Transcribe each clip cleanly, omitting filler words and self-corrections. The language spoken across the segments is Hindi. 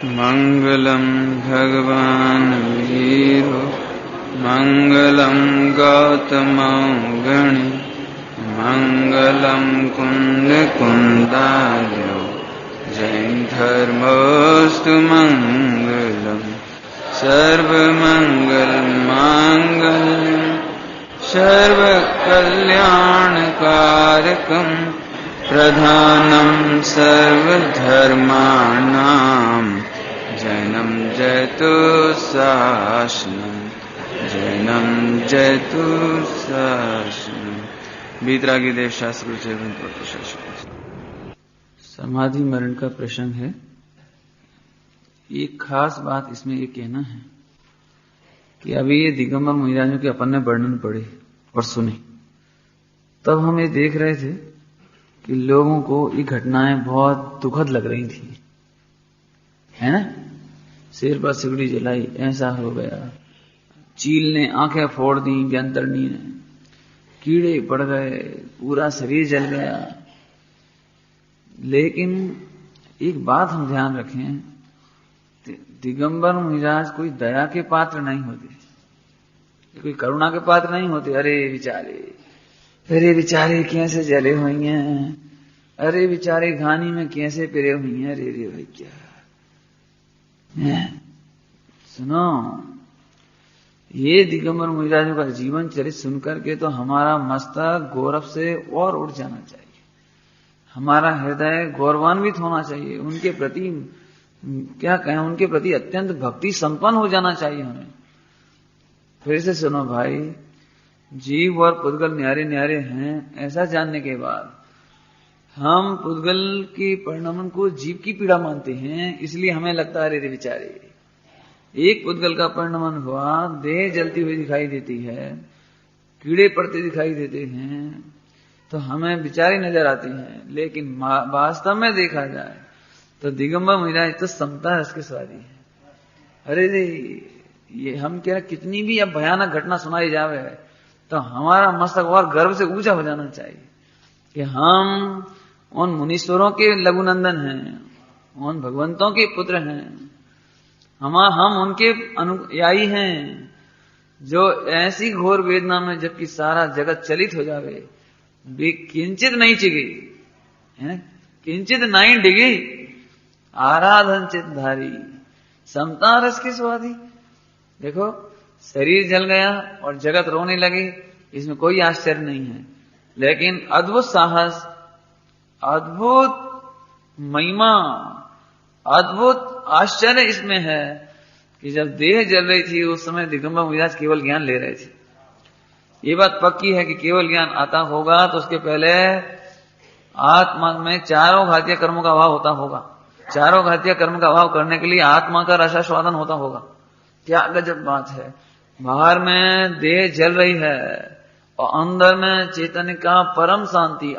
मंगलम भगवान वीरो मंगलम गौतमौगणि मंगलम कुंद कुंदालो जैन धर्मोस्तु मंगलम सर्वमंगल मांगल्यम सर्वकल्याणकारकम प्रधानम सर्वधर्माणां जैनम जयतु शासनम जैनम जयतु शासनम। वीतरागी देव शास्त्र से समाधि मरण का प्रसंग है। एक खास बात इसमें ये कहना है कि अभी ये दिगंबर मुनिराजों के अपन ने वर्णन पढ़े और सुने, तब हम ये देख रहे थे कि लोगों को ये घटनाएं बहुत दुखद लग रही थी, है ना। सिर पर सिगड़ी जलाई, ऐसा हो गया, चील ने आंखें फोड़ दी, व्यंतरणी ने, कीड़े पड़ गए, पूरा शरीर जल गया। लेकिन एक बात हम ध्यान रखें, दिगंबर मुनिराज कोई दया के पात्र नहीं होते, कोई करुणा के पात्र नहीं होते। अरे बेचारे कैसे जले हुई हैं, अरे बेचारे घानी में कैसे पिरे हुई हैं, अरे भाई क्या है? सुनो, ये दिगंबर मुनिराजों का जीवन चरित्र सुनकर के तो हमारा मस्तक गौरव से और उठ जाना चाहिए, हमारा हृदय गौरवान्वित होना चाहिए, उनके प्रति क्या कहें, उनके प्रति अत्यंत भक्ति संपन्न हो जाना चाहिए हमें। फिर से सुनो भाई, जीव और पुद्गल न्यारे न्यारे हैं, ऐसा जानने के बाद हम पुद्गल के परिणाम को जीव की पीड़ा मानते हैं, इसलिए हमें लगता है अरे बेचारे। एक पुद्गल का परिणाम हुआ, देह जलती हुई दिखाई देती है, कीड़े पड़ते दिखाई देते हैं, तो हमें बेचारे नजर आते हैं। लेकिन वास्तव में देखा जाए तो दिगंबर मुनिराज तो समता रस के स्वादी है। अरे ये हम क्या, कितनी भी अब भयानक घटना सुनाई जावे तो हमारा मस्तक और गर्व से ऊंचा हो जाना चाहिए कि हम उन मुनीश्वरों के लघुनंदन हैं, उन भगवंतों के पुत्र हैं, हम उनके अनुयायी हैं, जो ऐसी घोर वेदना में जबकि सारा जगत चलित हो जावे वे किंचित नहीं चिगी, है किंचित नहीं डिगी, आराधन चितधारी, समता रस की स्वादी। देखो, शरीर जल गया और जगत रोने लगे, इसमें कोई आश्चर्य नहीं है, लेकिन अद्भुत साहस, अद्भुत महिमा, अद्भुत आश्चर्य इसमें है कि जब देह जल रही थी उस समय दिगंबर मुनिराज केवल ज्ञान ले रहे थे। ये बात पक्की है कि केवल ज्ञान आता होगा तो उसके पहले आत्मा में चारों घातीय कर्मों का अभाव होता होगा। चारों घातीय कर्म का अभाव करने के लिए आत्मा का रसास्वादन होता होगा। क्या गजब बात है, बाहर में देह जल रही है और अंदर में चैतन्य का परम शांति,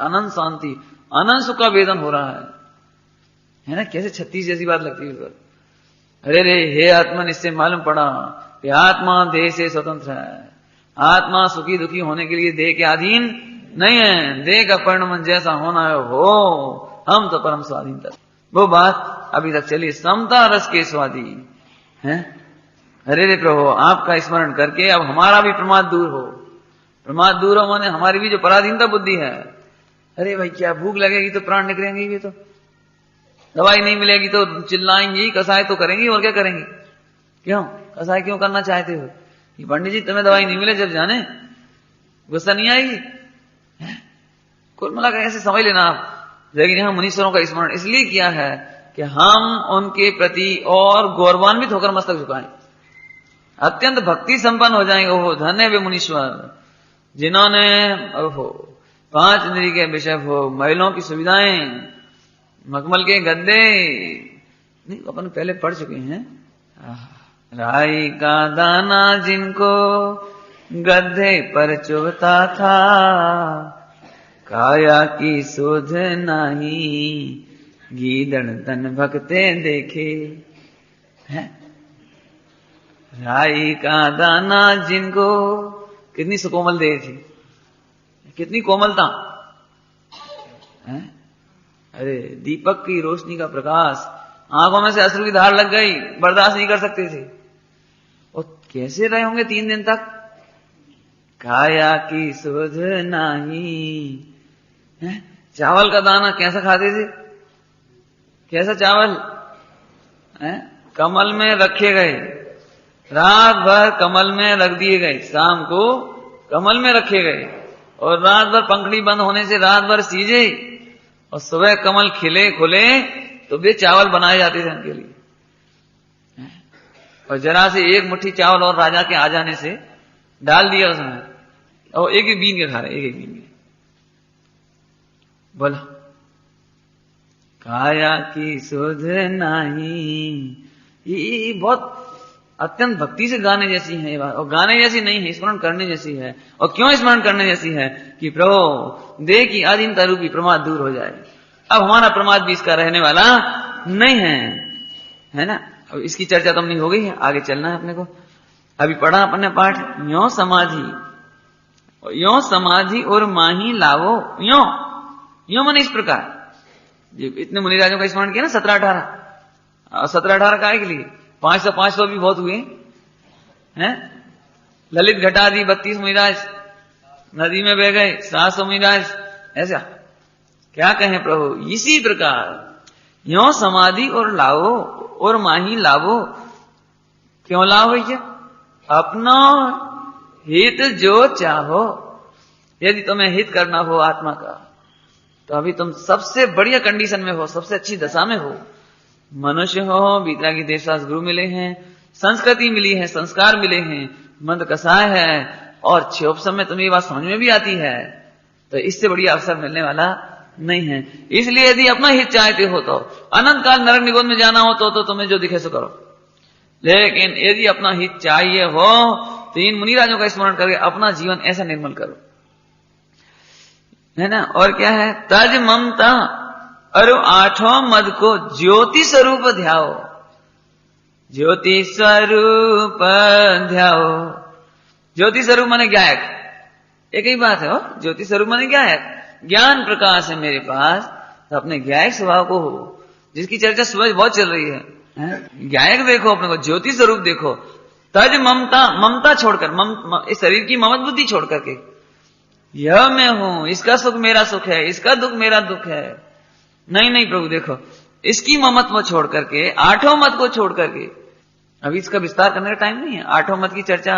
अनंत सुख का वेदन हो रहा है ना। कैसे 36 जैसी बात लगती है। अरे हे आत्मन, इससे मालूम पड़ा कि आत्मा देह से स्वतंत्र है, आत्मा सुखी दुखी होने के लिए देह के अधीन नहीं है, देह का परिणाम जैसा होना है हो, हम तो परम स्वाधीन तक। वो बात अभी तक चली, समता रस के स्वादी है। अरे प्रभु, आपका स्मरण करके अब हमारा भी प्रमाद दूर हो। प्रमाद दूर हो माने हमारी भी जो पराधीनता बुद्धि है। अरे भाई, क्या भूख लगेगी तो प्राण निकलेंगे, भी तो दवाई नहीं मिलेगी तो चिल्लाएंगी, कसाय तो करेंगी, और क्या करेंगी। क्यों कसाय क्यों करना चाहते हो कि पंडित जी तुम्हें दवाई नहीं मिले जब जाने गुस्सा नहीं आएगी। कुल मिलाकर ऐसे समझ लेना आप। लेकिन यहां मुनीश्वरों का स्मरण इसलिए किया है कि हम उनके प्रति और गौरवान्वित होकर मस्तक झुकाएं, अत्यंत भक्ति संपन्न हो जाएंगे। ओहो धन्य वे मुनीश्वर जिन्होंने ओहो 5 इंद्रिय के विषय हो, महिलाओं की सुविधाएं, मखमल के गद्दे, नहीं अपन पहले पढ़ चुके हैं। राई का दाना जिनको गद्दे पर चुभता था, काया की शोध नहीं, गीदड़ तन भक्ते देखे। है राई का दाना जिनको, कितनी सुकोमल देह थी, कितनी कोमलता है। अरे दीपक की रोशनी का प्रकाश आंखों में से अश्रु की धार लग गई, बर्दाश्त नहीं कर सकते थे। और कैसे रहे होंगे 3 दिन तक? खाया की सुध नहीं। चावल का दाना कैसा खाते थे? कैसा चावल? कमल में रखे गए, रात भर कमल में रख दिए गए, शाम को कमल में रखे गए, और रात भर पंखड़ी बंद होने से रात भर सीजे, और सुबह कमल खिले खुले तो वे चावल बनाए जाते थे उनके लिए। और जरा से एक मुट्ठी चावल और राजा के आ जाने से डाल दिया उसमें, और एक एक बीन के खा रहे, एक एक बीन के। बोला काया की सुध नहीं। ये बहुत अत्यंत भक्ति से गाने जैसी है ये बात, और गाने जैसी नहीं है, स्मरण करने जैसी है। और क्यों स्मरण करने जैसी है? कि प्रभु दे कि आधीनता रूपी प्रमाद दूर हो जाए। अब हमारा प्रमाद भी इसका रहने वाला नहीं है ना। अब इसकी चर्चा तो नहीं हो गई है, आगे चलना है अपने को। अभी पढ़ा अपने पाठ, यो समाधि और माही लावो। यो मन इस प्रकार इतने मुनिराजों का स्मरण किया ना, 17-18, 17-18 काय के लिए 500 भी बहुत हुए हैं। ललित घटादी 32 मुनिराज नदी में बह गए, 700 मुनिराज। ऐसा क्या कहें प्रभु? इसी प्रकार यो समाधि और लावो और माही लावो। क्यों लावो भैया? अपना हित जो चाहो। यदि तुम्हें हित करना हो आत्मा का, तो अभी तुम सबसे बढ़िया कंडीशन में हो, सबसे अच्छी दशा में हो। मनुष्य हो, बीतरागी देवदास गुरु मिले हैं, संस्कृति मिली है, संस्कार मिले हैं, मंद कसाय है, और क्षोभ समय तुम्हें ये बात समझ में भी आती है, तो इससे बढ़िया अवसर मिलने वाला नहीं है। इसलिए यदि अपना हित चाहते हो तो अनंत काल नरक निगोद में जाना हो तो तुम्हें जो दिखे सो करो। लेकिन यदि अपना हित चाहिए हो तो इन मुनिराजों का स्मरण करके अपना जीवन ऐसा निर्मल करो, है ना। और क्या है? तज ममता अरु 8 मद को ज्योति स्वरूप ध्याओ। ज्योति स्वरूप ध्याओ। ज्योति स्वरूप माने गायक, एक ही बात है हो। ज्योति स्वरूप माने गायक, ज्ञान प्रकाश है मेरे पास, तो अपने गायक स्वभाव को हो, जिसकी चर्चा सुबह बहुत चल रही है। गायक देखो अपने को, ज्योति स्वरूप देखो। तज ममता छोड़कर, इस शरीर की ममत बुद्धि छोड़ करके, यह मैं हूं, इसका सुख मेरा सुख है, इसका दुख मेरा दुख है। नहीं प्रभु देखो, इसकी ममत को छोड़ करके, 8 मत को छोड़ करके, अभी इसका विस्तार करने का टाइम नहीं है। 8 मत की चर्चा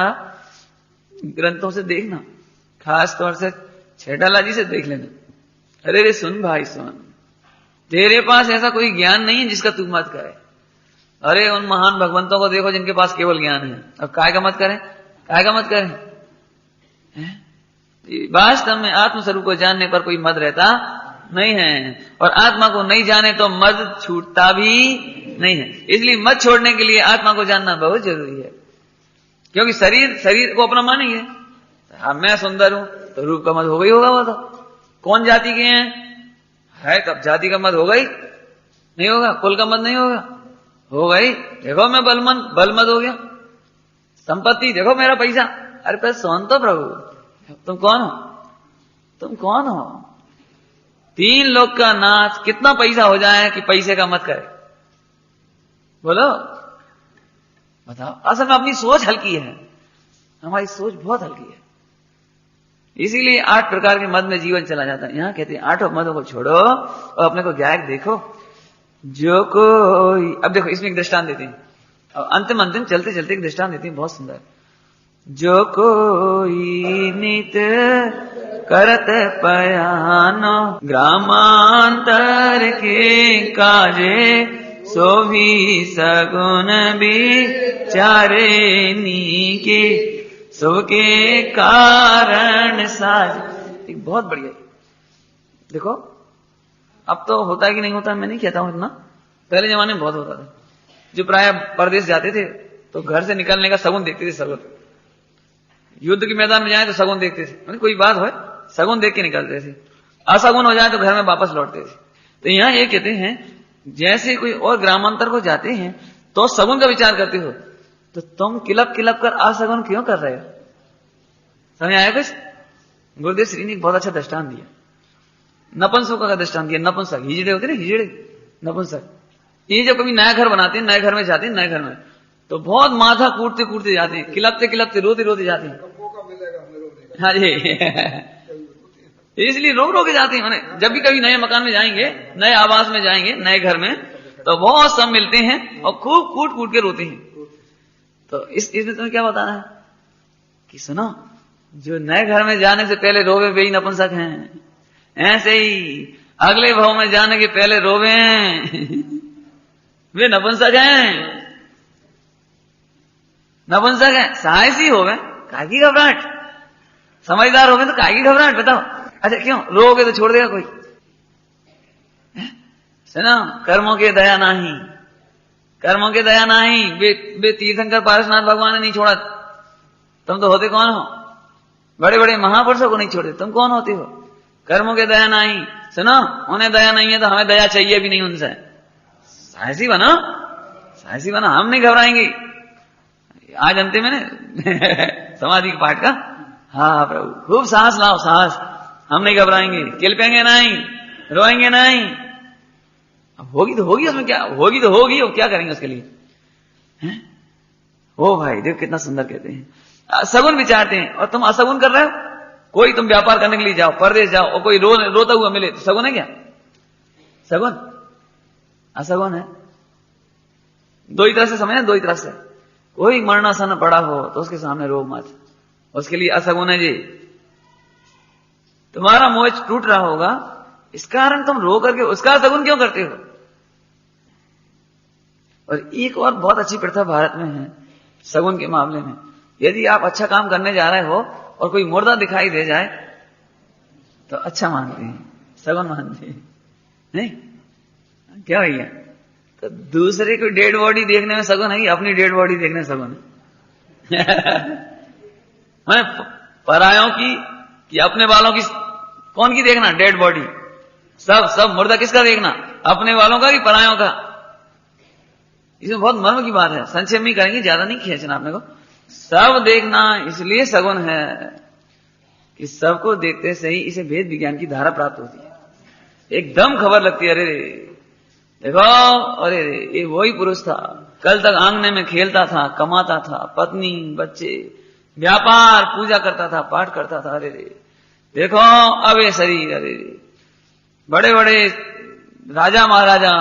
ग्रंथों से देखना, खास तौर से छेटाला जी से देख लेना। अरे सुन भाई सुन, तेरे पास ऐसा कोई ज्ञान नहीं है जिसका तू मत करे। अरे उन महान भगवंतों को देखो जिनके पास केवल ज्ञान है। अब काय का मत करें, काय का मत करें? वास्तव में आत्मस्वरूप को जानने पर कोई मद रहता नहीं है, और आत्मा को नहीं जाने तो मद छूटता भी नहीं है। इसलिए मद छोड़ने के लिए आत्मा को जानना बहुत जरूरी है, क्योंकि शरीर को अपना मानेंगे। हाँ मैं सुंदर हूं तो रूप का मद हो गई होगा। वो तो कौन जाति के है तब जाति का मद होगा ही नहीं होगा, कुल का मद नहीं होगा, हो गई। देखो मैं बलमद हो गया, संपत्ति देखो मेरा पैसा। अरे पर सोन तो प्रभु तुम कौन हो? तुम कौन हो? 3 लोग का नाच, कितना पैसा हो जाए कि पैसे का मत करे? बोलो बताओ। असल में अपनी सोच हल्की है, हमारी सोच बहुत हल्की है, इसीलिए 8 प्रकार के मद में जीवन चला जाता है। यहां कहते हैं 8 मदों को छोड़ो और अपने को गायक देखो। जो कोई, अब देखो इसमें एक दृष्टांत देते हैं, और अंतिम चलते चलते एक दृष्टांत देते हैं बहुत सुंदर। जो कोई नित करत पयानो ग्रामांतर के काजे, सो भी सगुन विचारे नीके, सो के कारण साज। एक बहुत बढ़िया, देखो अब तो होता है कि नहीं होता मैं नहीं कहता हूं इतना, पहले जमाने में बहुत होता था। जो प्राय परदेश जाते थे तो घर से निकलने का सगुन देखते थे। सगुन युद्ध के मैदान में जाए तो सगुन देखते थे, कोई बात हो सगुन देख के निकलते थे। असगुन हो जाए तो घर में वापस लौटते थे। तो यहां ये कहते हैं जैसे कोई और ग्रामांतर को जाते हैं तो सगुन का विचार करते हो, तो तुम किलप कर असगुन क्यों कर रहे हो? समझ आया कुछ? गुरुदेव श्री ने एक बहुत अच्छा दृष्टांत दिया, नपुंसकों का दृष्टांत दिया। नपुंसक हिजड़े होते ना, हिजड़े नपुंसक, ये जब कभी नया घर बनाते हैं, नए घर में जाते हैं, नए घर में तो बहुत माथा कूटते कूटते जाते हैं, किलपते किलपते रोते रोते जाते हैं। हाँ जी इसलिए रो रो के जाते हैं। मैंने जब भी कभी नए मकान में जाएंगे, नए आवास में जाएंगे, नए घर में, तो बहुत सब मिलते हैं और खूब कूट कूट के रोते हैं। तो इसमें तुम्हें क्या बताना है कि सुनो, जो नए घर में जाने से पहले रोवे वे ही नपुंसक हैं, ऐसे ही अगले भाव में जाने के पहले रोवे हैं वे नपुंसक हैं। नपुंसक है, साहसी हो गए, काय की घबराहट, समझदार हो गए तो काय की घबराहट, बताओ। अच्छा क्यों रोगे तो छोड़ देगा कोई? सुनो, कर्मों के दया नहीं, कर्मों के दया नहीं। वे तीर्थंकर पारसनाथ भगवान ने नहीं छोड़ा। तुम तो होते कौन हो? बड़े बड़े महापुरुषों को नहीं छोड़े, तुम कौन होते हो? कर्मों के दया नहीं। सुनो, उन्हें दया नहीं है तो हमें दया चाहिए भी नहीं उनसे। साहसी बनो, साहसी बनो, हम नहीं घबराएंगे। आज अंतिम है ना समाधि के पाठ का। हाँ प्रभु, खूब साहस लाओ, साहस, हम नहीं घबराएंगे, किलपेंगे नहीं, रोएंगे नहीं। अब होगी तो होगी, उसमें क्या, होगी तो होगी, और क्या करेंगे उसके लिए? हैं? ओ भाई देखो कितना सुंदर कहते हैं, सगुन विचारते हैं। और तुम असगुन कर रहे हो। कोई तुम व्यापार करने के लिए जाओ, परदेश जाओ, और कोई रोता हुआ मिले तो सगुन है क्या? सगुन? असगुन है। दो ही तरह से समझना, दो ही तरह से। कोई मरणासन पड़ा हो तो उसके सामने रो मत, उसके लिए असगुन है जी। तुम्हारा मोह टूट रहा होगा, इस कारण तुम रो करके उसका सगुन क्यों करते हो? और एक और बहुत अच्छी प्रथा भारत में है सगुन के मामले में। यदि आप अच्छा काम करने जा रहे हो और कोई मुर्दा दिखाई दे जाए तो अच्छा मानते हैं, सगुन मानते हैं, नहीं क्या भैया? तो दूसरे को डेड बॉडी देखने में सगुन है, अपनी डेड बॉडी देखने में सगुन है मैंने परायों की कि अपने वालों की? कौन की देखना? Dead body. सब मुर्दा किसका देखना? अपने वालों का कि परायों का? इसमें बहुत मर्म की बात है, संक्षेप में करेंगे, ज्यादा नहीं खींचना अपने को। सब देखना इसलिए सगुन है कि सबको देखते से ही इसे भेद विज्ञान की धारा प्राप्त होती है। एकदम खबर लगती है, अरे देखो, अरे ये वही पुरुष था, कल तक आंगने में खेलता था, कमाता था, पत्नी बच्चे, व्यापार, पूजा करता था, पाठ करता था, अरे देखो अब ये शरीर, अरे बड़े बड़े राजा महाराजा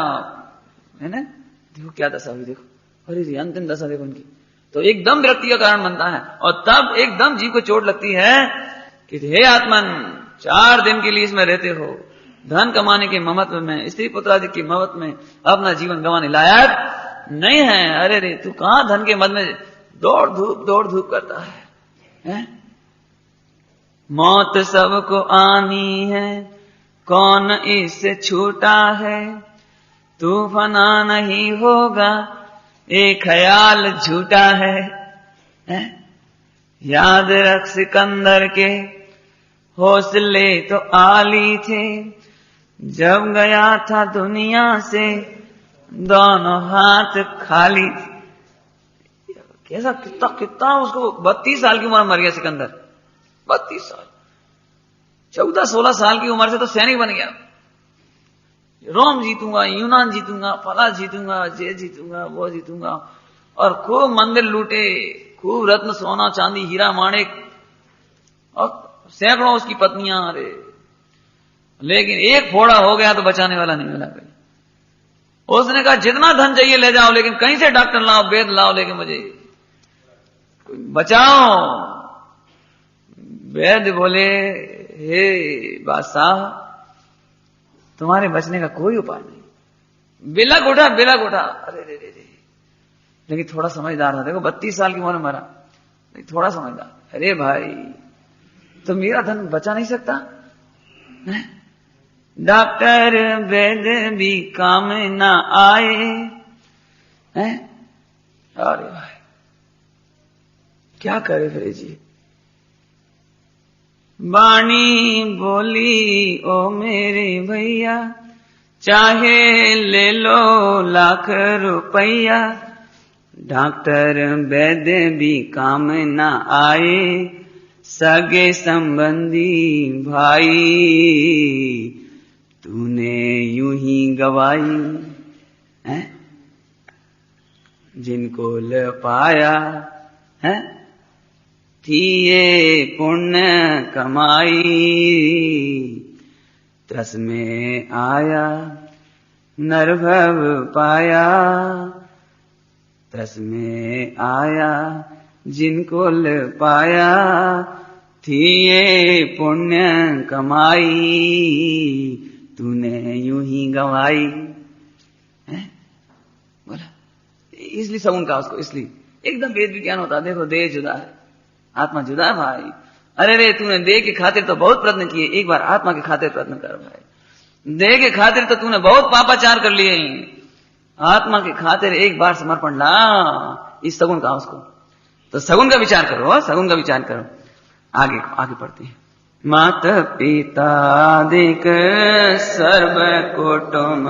है ना, देखो क्या दशा हुई, देखो अरे अंतिम दशा देखो उनकी। तो एकदम विरक्ति का कारण बनता है, और तब एकदम जीव को चोट लगती है कि हे आत्मन, 4 दिन के लिए इसमें रहते हो, धन कमाने के ममत्व में, स्त्री पुत्र आदि के ममत्व में अपना जीवन गंवाने लायक नहीं है। अरे रे, तू कहां धन के मद में दौड़ धूप करता है? मौत सबको आनी है, कौन इससे छूटा है, तू फना नहीं होगा, एक ख्याल झूठा है? याद रख सिकंदर के हौसले तो आली थे, जब गया था दुनिया से दोनों हाथ खाली थे। कैसा कितना उसको 32 साल की उम्र मर गया सिकंदर, 32 साल, 14-16 साल की उम्र से तो सैनिक बन गया। रोम जीतूंगा, यूनान जीतूंगा, फला जीतूंगा, ये जीतूंगा, वो जीतूंगा, और खूब मंदिर लूटे, खूब रत्न सोना चांदी हीरा माणिक, और सैकड़ों उसकी पत्नियां। अरे लेकिन एक फोड़ा हो गया तो बचाने वाला नहीं मिला कहीं। उसने कहा जितना धन चाहिए ले जाओ, लेकिन कहीं से डॉक्टर लाओ, वेद लाओ, लेकिन मुझे बचाओ। वैद्य बोले, हे बादशाह, तुम्हारे बचने का कोई उपाय नहीं। बिलक उठा। अरे रे, लेकिन थोड़ा समझदार था, देखो 32 साल की उम्र में मरा, लेकिन थोड़ा समझदार। अरे भाई, तो मेरा धन बचा नहीं सकता? डॉक्टर वैद्य भी काम ना आए हैं? अरे भाई क्या करे फिर जी? वाणी बोली, ओ मेरे भैया, चाहे ले लो लाख रुपया, डॉक्टर वैद्य भी काम ना आए, सगे संबंधी भाई तूने यूं ही गवाई। है? जिनको ल पाया है थी ये पुण्य कमाई, त्रस में आया नरभव पाया, त्रस में आया जिनको ल पाया, थी ये पुण्य कमाई, तूने यूं ही गंवाई। बोला इसलिए सगुन कहा उसको, इसलिए एकदम वेद विज्ञान होता। देखो देह जुदा है, आत्मा जुदा है भाई। अरे रे तूने देह के खातिर तो बहुत प्रयत्न किए, एक बार आत्मा के खातिर प्रयत्न कर भाई। देह के खातिर तो तूने बहुत पापाचार कर लिए, आत्मा के खातिर एक बार समर्पण ला। इस सगुन कहा उसको। तो सगुन का विचार करो, सगुन का विचार करो। आगे आगे पढ़ते हैं। मात पिता दिक सर्व कुटुंब,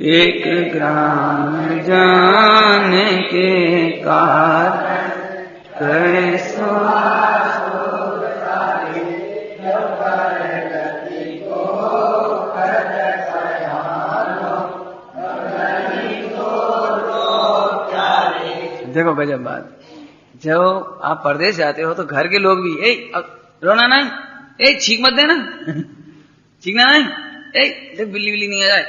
एक ग्राम जान के कारण कैसो देखो गजब बात। जब आप परदेश जाते हो तो घर के लोग भी रोना नहीं, छींक मत देना, छींकना नहीं, देख बिल्ली बिल्ली नहीं आ जाए,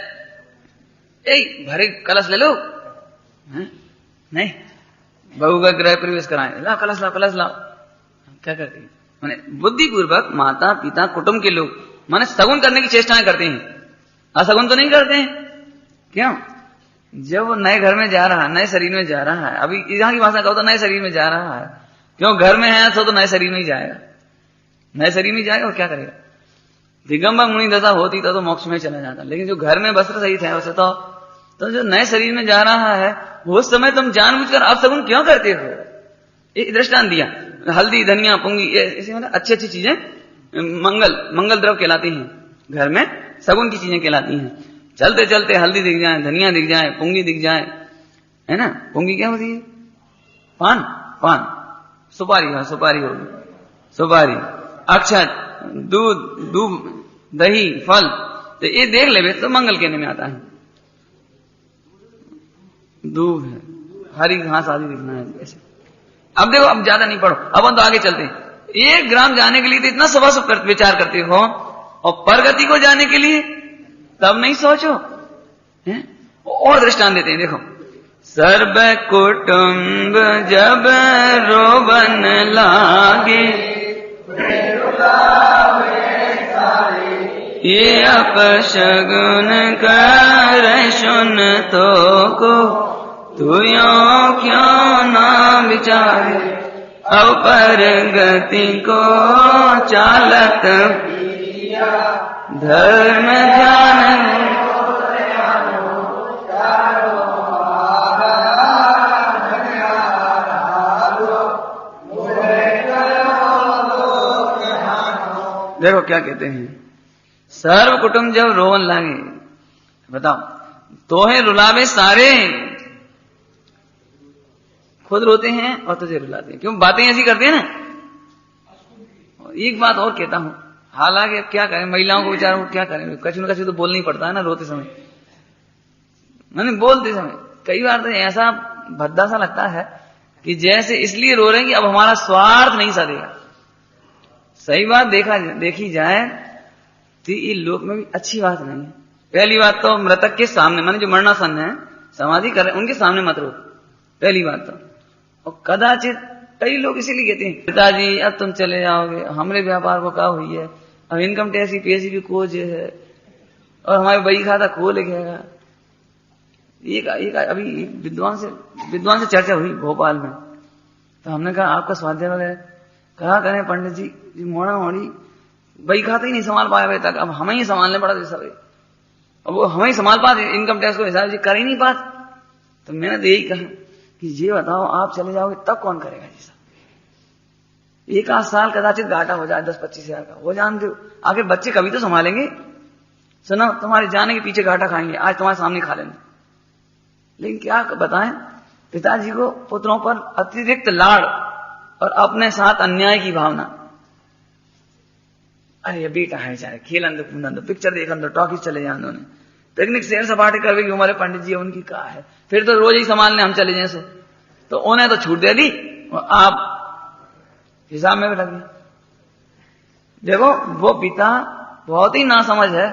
भरे कलश ले लो, नहीं बहू का गृह प्रवेश कराए, ला कलश लाओ, कलश लाओ। क्या करते हैं? माने बुद्धिपूर्वक माता पिता कुटुंब के लोग माने सगुन करने की चेष्टाएं करते हैं, असगुन तो नहीं करते हैं। क्यों? जब वो नए घर में जा रहा है, नए शरीर में जा रहा है, अभी यहाँ की भाषा कहो तो नए शरीर में जा रहा है। क्यों? घर में है तो नए शरीर में ही जाएगा, नए शरीर में जाएगा और क्या करेगा? दिगंबर मुनि दशा होती तो मोक्ष में चला जाता, लेकिन जो घर में वस्त्र सहित है उसे तो जो नए शरीर में जा रहा है वो समय तुम जानबूझकर अपशगुन क्यों करते हो? एक दृष्टांत दिया, हल्दी धनिया पुंगी ऐसी मतलब अच्छी अच्छी चीजें मंगल द्रव्य कहलाती हैं, घर में सगुन की चीजें कहलाती हैं। चलते चलते हल्दी दिख जाए, धनिया दिख जाए, पुंगी दिख जाए, है ना? पुंगी क्या होती है? पान, सुपारी, हाँ सुपारी होगी, सुपारी, अक्षत, दूध, दही, फल, तो ये देख ले तो मंगल कहने में आता है। दूध है, हरी घास आदि दिखना है ऐसे। अब देखो, अब ज्यादा नहीं पढ़ो, अब तो आगे चलते हैं। 1 ग्राम जाने के लिए तो इतना शुभ विचार करते हो, और परगति को जाने के लिए तब नहीं सोचो। और दृष्टांत देते हैं, देखो। सर्व कुटुंब जब रोवन लागे, ये अपशगुन कर सुन तो को, तू यो क्यों ना विचारे, अब परगति को चालत धर्म ध्यान। देखो क्या कहते हैं, सर्व कुटुंब जब रोवन लागे, बताओ, तोहे रुलावे सारे, खुद रोते हैं और तुझे रुलाते हैं। क्यों? बातें ऐसी करते हैं ना। एक बात और कहता हूं, हालांकि क्या करें, महिलाओं को बेचारों को क्या करें, कछु न कछु तो बोलना ही पड़ता है ना रोते समय, मैंने बोलते समय कई बार तो ऐसा भद्दा सा लगता है कि जैसे इसलिए रो रहे हैं कि अब हमारा स्वार्थ नहीं सधेगा। सही बात देखी जाए तो ये लोक में भी अच्छी बात नहीं है। पहली बात तो मृतक के सामने, माने जो मरणासन है, समाधि कर रहे हैं, उनके सामने मत रो, पहली बात तो। और कदाचित कई लोग इसीलिए कहते हैं, पिताजी अब तुम चले जाओगे, हमारे व्यापार को क्या हुई है, अब इनकम टैक्स की पैसी भी खोज है, और हमारे बही खाता खो लिखेगा। एक अभी विद्वान से चर्चा हुई भोपाल में, तो हमने कहा आपका स्वाध्याय वगैरह कहा करें पंडित जी मोड़ा मोड़ी बही खाता ही नहीं संभाल पाया अभी तक, अब हमें ही संभालने पड़ा सब, अब वो हमें ही संभाल पाते, इनकम टैक्स को हिसाब जी कर ही नहीं पाते। तो मैंने तो यही कहा कि ये बताओ आप चले जाओगे तब कौन करेगा जी साहब? 1 साल कदाचित घाटा हो जाए 10-25 हजार का, वो जानते हो, आखिर बच्चे कभी तो संभालेंगे। सुनो, तुम्हारे जाने के पीछे घाटा खाएंगे, आज तुम्हारे सामने खा लेंगे, लेकिन क्या बताएं, पिताजी को पुत्रों पर अतिरिक्त लाड़ और अपने साथ अन्याय की भावना। अरे ये बेटा है बेचारे, खेलन दो, कूदन दो, पिक्चर देखन दो, टॉकीज चले जाए, उन्होंने पिकनिक सैर सपाटे करवे की हमारे पंडित जी उनकी कहा है, फिर तो रोज ही संभालने हम चले जाए, तो उन्हें तो छूट दे दी और आप हिसाब में भी लगे। देखो वो पिता बहुत ही नासमझ है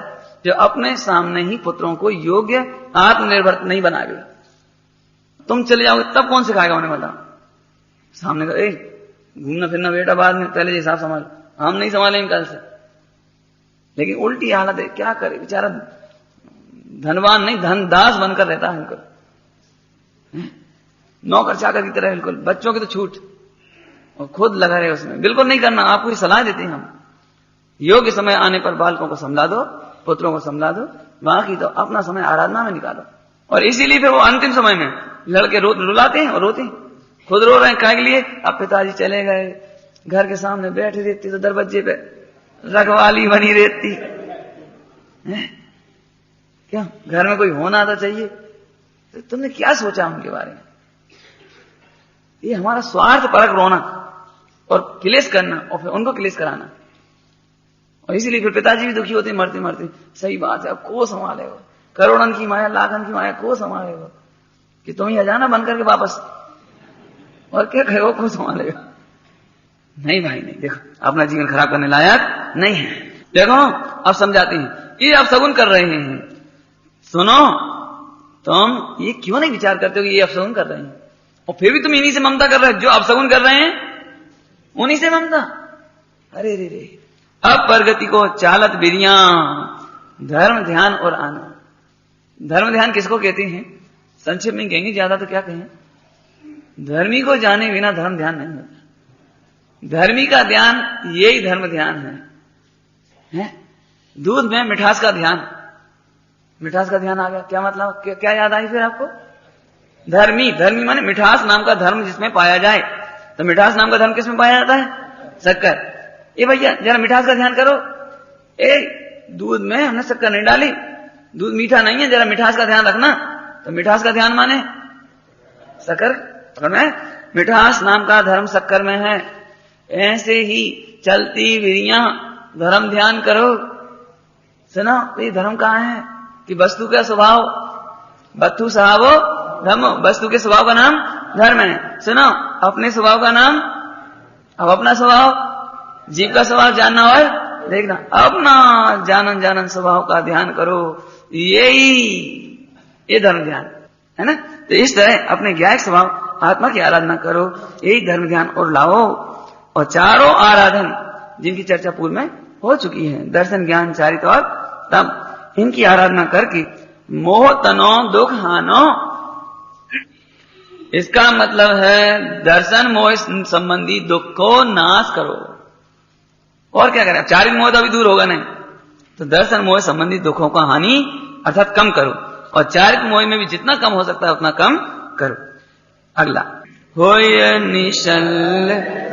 जो अपने सामने ही पुत्रों को योग्य आत्मनिर्भर नहीं बनाएगा। तुम चले जाओगे तब कौन सिखाएगा उन्हें, बताओ। सामने का घूमना फिरना बेटा बाद में, पहले हिसाब संभाल, हम नहीं संभालेंगे कल से। लेकिन उल्टी हालत है, क्या करे बेचारा, धनवान नहीं धनदास बनकर रहता है बिल्कुल, नौकर चाकर की तरह बिल्कुल। बच्चों की तो छूट और खुद लगा रहे उसमें, बिल्कुल नहीं करना। आपको ये सलाह देते हैं हम, योग्य समय आने पर बालकों को समझा दो, पुत्रों को समझा दो, बाकी तो अपना समय आराधना में निकालो। और इसीलिए फिर वो अंतिम समय में लड़के रुलाते हैं और रोते हैं, खुद रो रहे हैं काय के लिए, अब पिताजी चले गए, घर के सामने बैठी रहती तो दरवाजे पे रखवाली बनी रहती है। क्या घर में कोई होना तो चाहिए, तो तुमने क्या सोचा उनके बारे में। ये हमारा स्वार्थ परक रोना और क्लेश करना और फिर उनको क्लेश कराना, और इसीलिए फिर पिताजी भी दुखी होते मरते मरते। सही बात है, अब को संभालेगा, करोड़न की माया लाखन की माया को संभालेगा, कि तुम ही अजाना बन करके वापस, और क्या कहो को संभालेगा। नहीं भाई नहीं, देखो अपना जीवन खराब करने लायक नहीं है। देखो अब समझाते हैं, ये आप सगुन कर रहे हैं, सुनो तुम ये क्यों नहीं विचार करते हो कि ये अपशगुन कर रहे हैं, और फिर भी तुम इन्हीं से ममता कर रहे हो, जो अपशगुन कर रहे हैं उन्हीं से ममता। अरे रे रे, अब प्रगति को चालत बिरिया, धर्म ध्यान और आनंद। धर्म ध्यान किसको कहते हैं, संक्षेप में कहेंगे, ज्यादा तो क्या कहें। धर्मी को जाने बिना धर्म ध्यान नहीं होता। धर्मी का ध्यान यही धर्म ध्यान है? दूध में मिठास का ध्यान, मिठास का ध्यान आ गया, क्या मतलब, क्या याद आई फिर आपको। धर्मी, धर्मी माने मिठास नाम का धर्म जिसमें पाया जाए। तो मिठास नाम का धर्म किसमें पाया जाता है, शक्कर। ए भैया जरा मिठास का ध्यान करो, दूध में हमने शक्कर नहीं डाली, दूध मीठा नहीं है, जरा मिठास का ध्यान रखना। तो मिठास का ध्यान माने शक्कर में, मिठास नाम का धर्म शक्कर में है। ऐसे ही चलती विरिया धर्म ध्यान करो। सुनो ये धर्म कहाँ है, कि वस्तु का स्वभाव, वस्तु स्वभाव धर्म, वस्तु के स्वभाव का नाम धर्म है। सुनो अपने स्वभाव का नाम, अब अपना स्वभाव, जीव का स्वभाव जानना और देखना, अपना जानन जानन स्वभाव का ध्यान करो, ये धर्म ध्यान है ना। तो इस तरह अपने ज्ञायक स्वभाव आत्मा की आराधना करो, यही धर्म ध्यान और लाओ। और चारों आराधन जिनकी चर्चा पूर्व में हो चुकी है, दर्शन ज्ञान चारित्र और तप, इनकी आराधना करके मोह तनो दुख हानो। इसका मतलब है दर्शन मोह संबंधी दुख को नाश करो। और क्या करें, चारित्र मोह तो अभी दूर होगा नहीं, तो दर्शन मोह संबंधी दुखों का हानि अर्थात कम करो, और चारित्र मोह में भी जितना कम हो सकता है उतना कम करो। अगला, होय निश्चल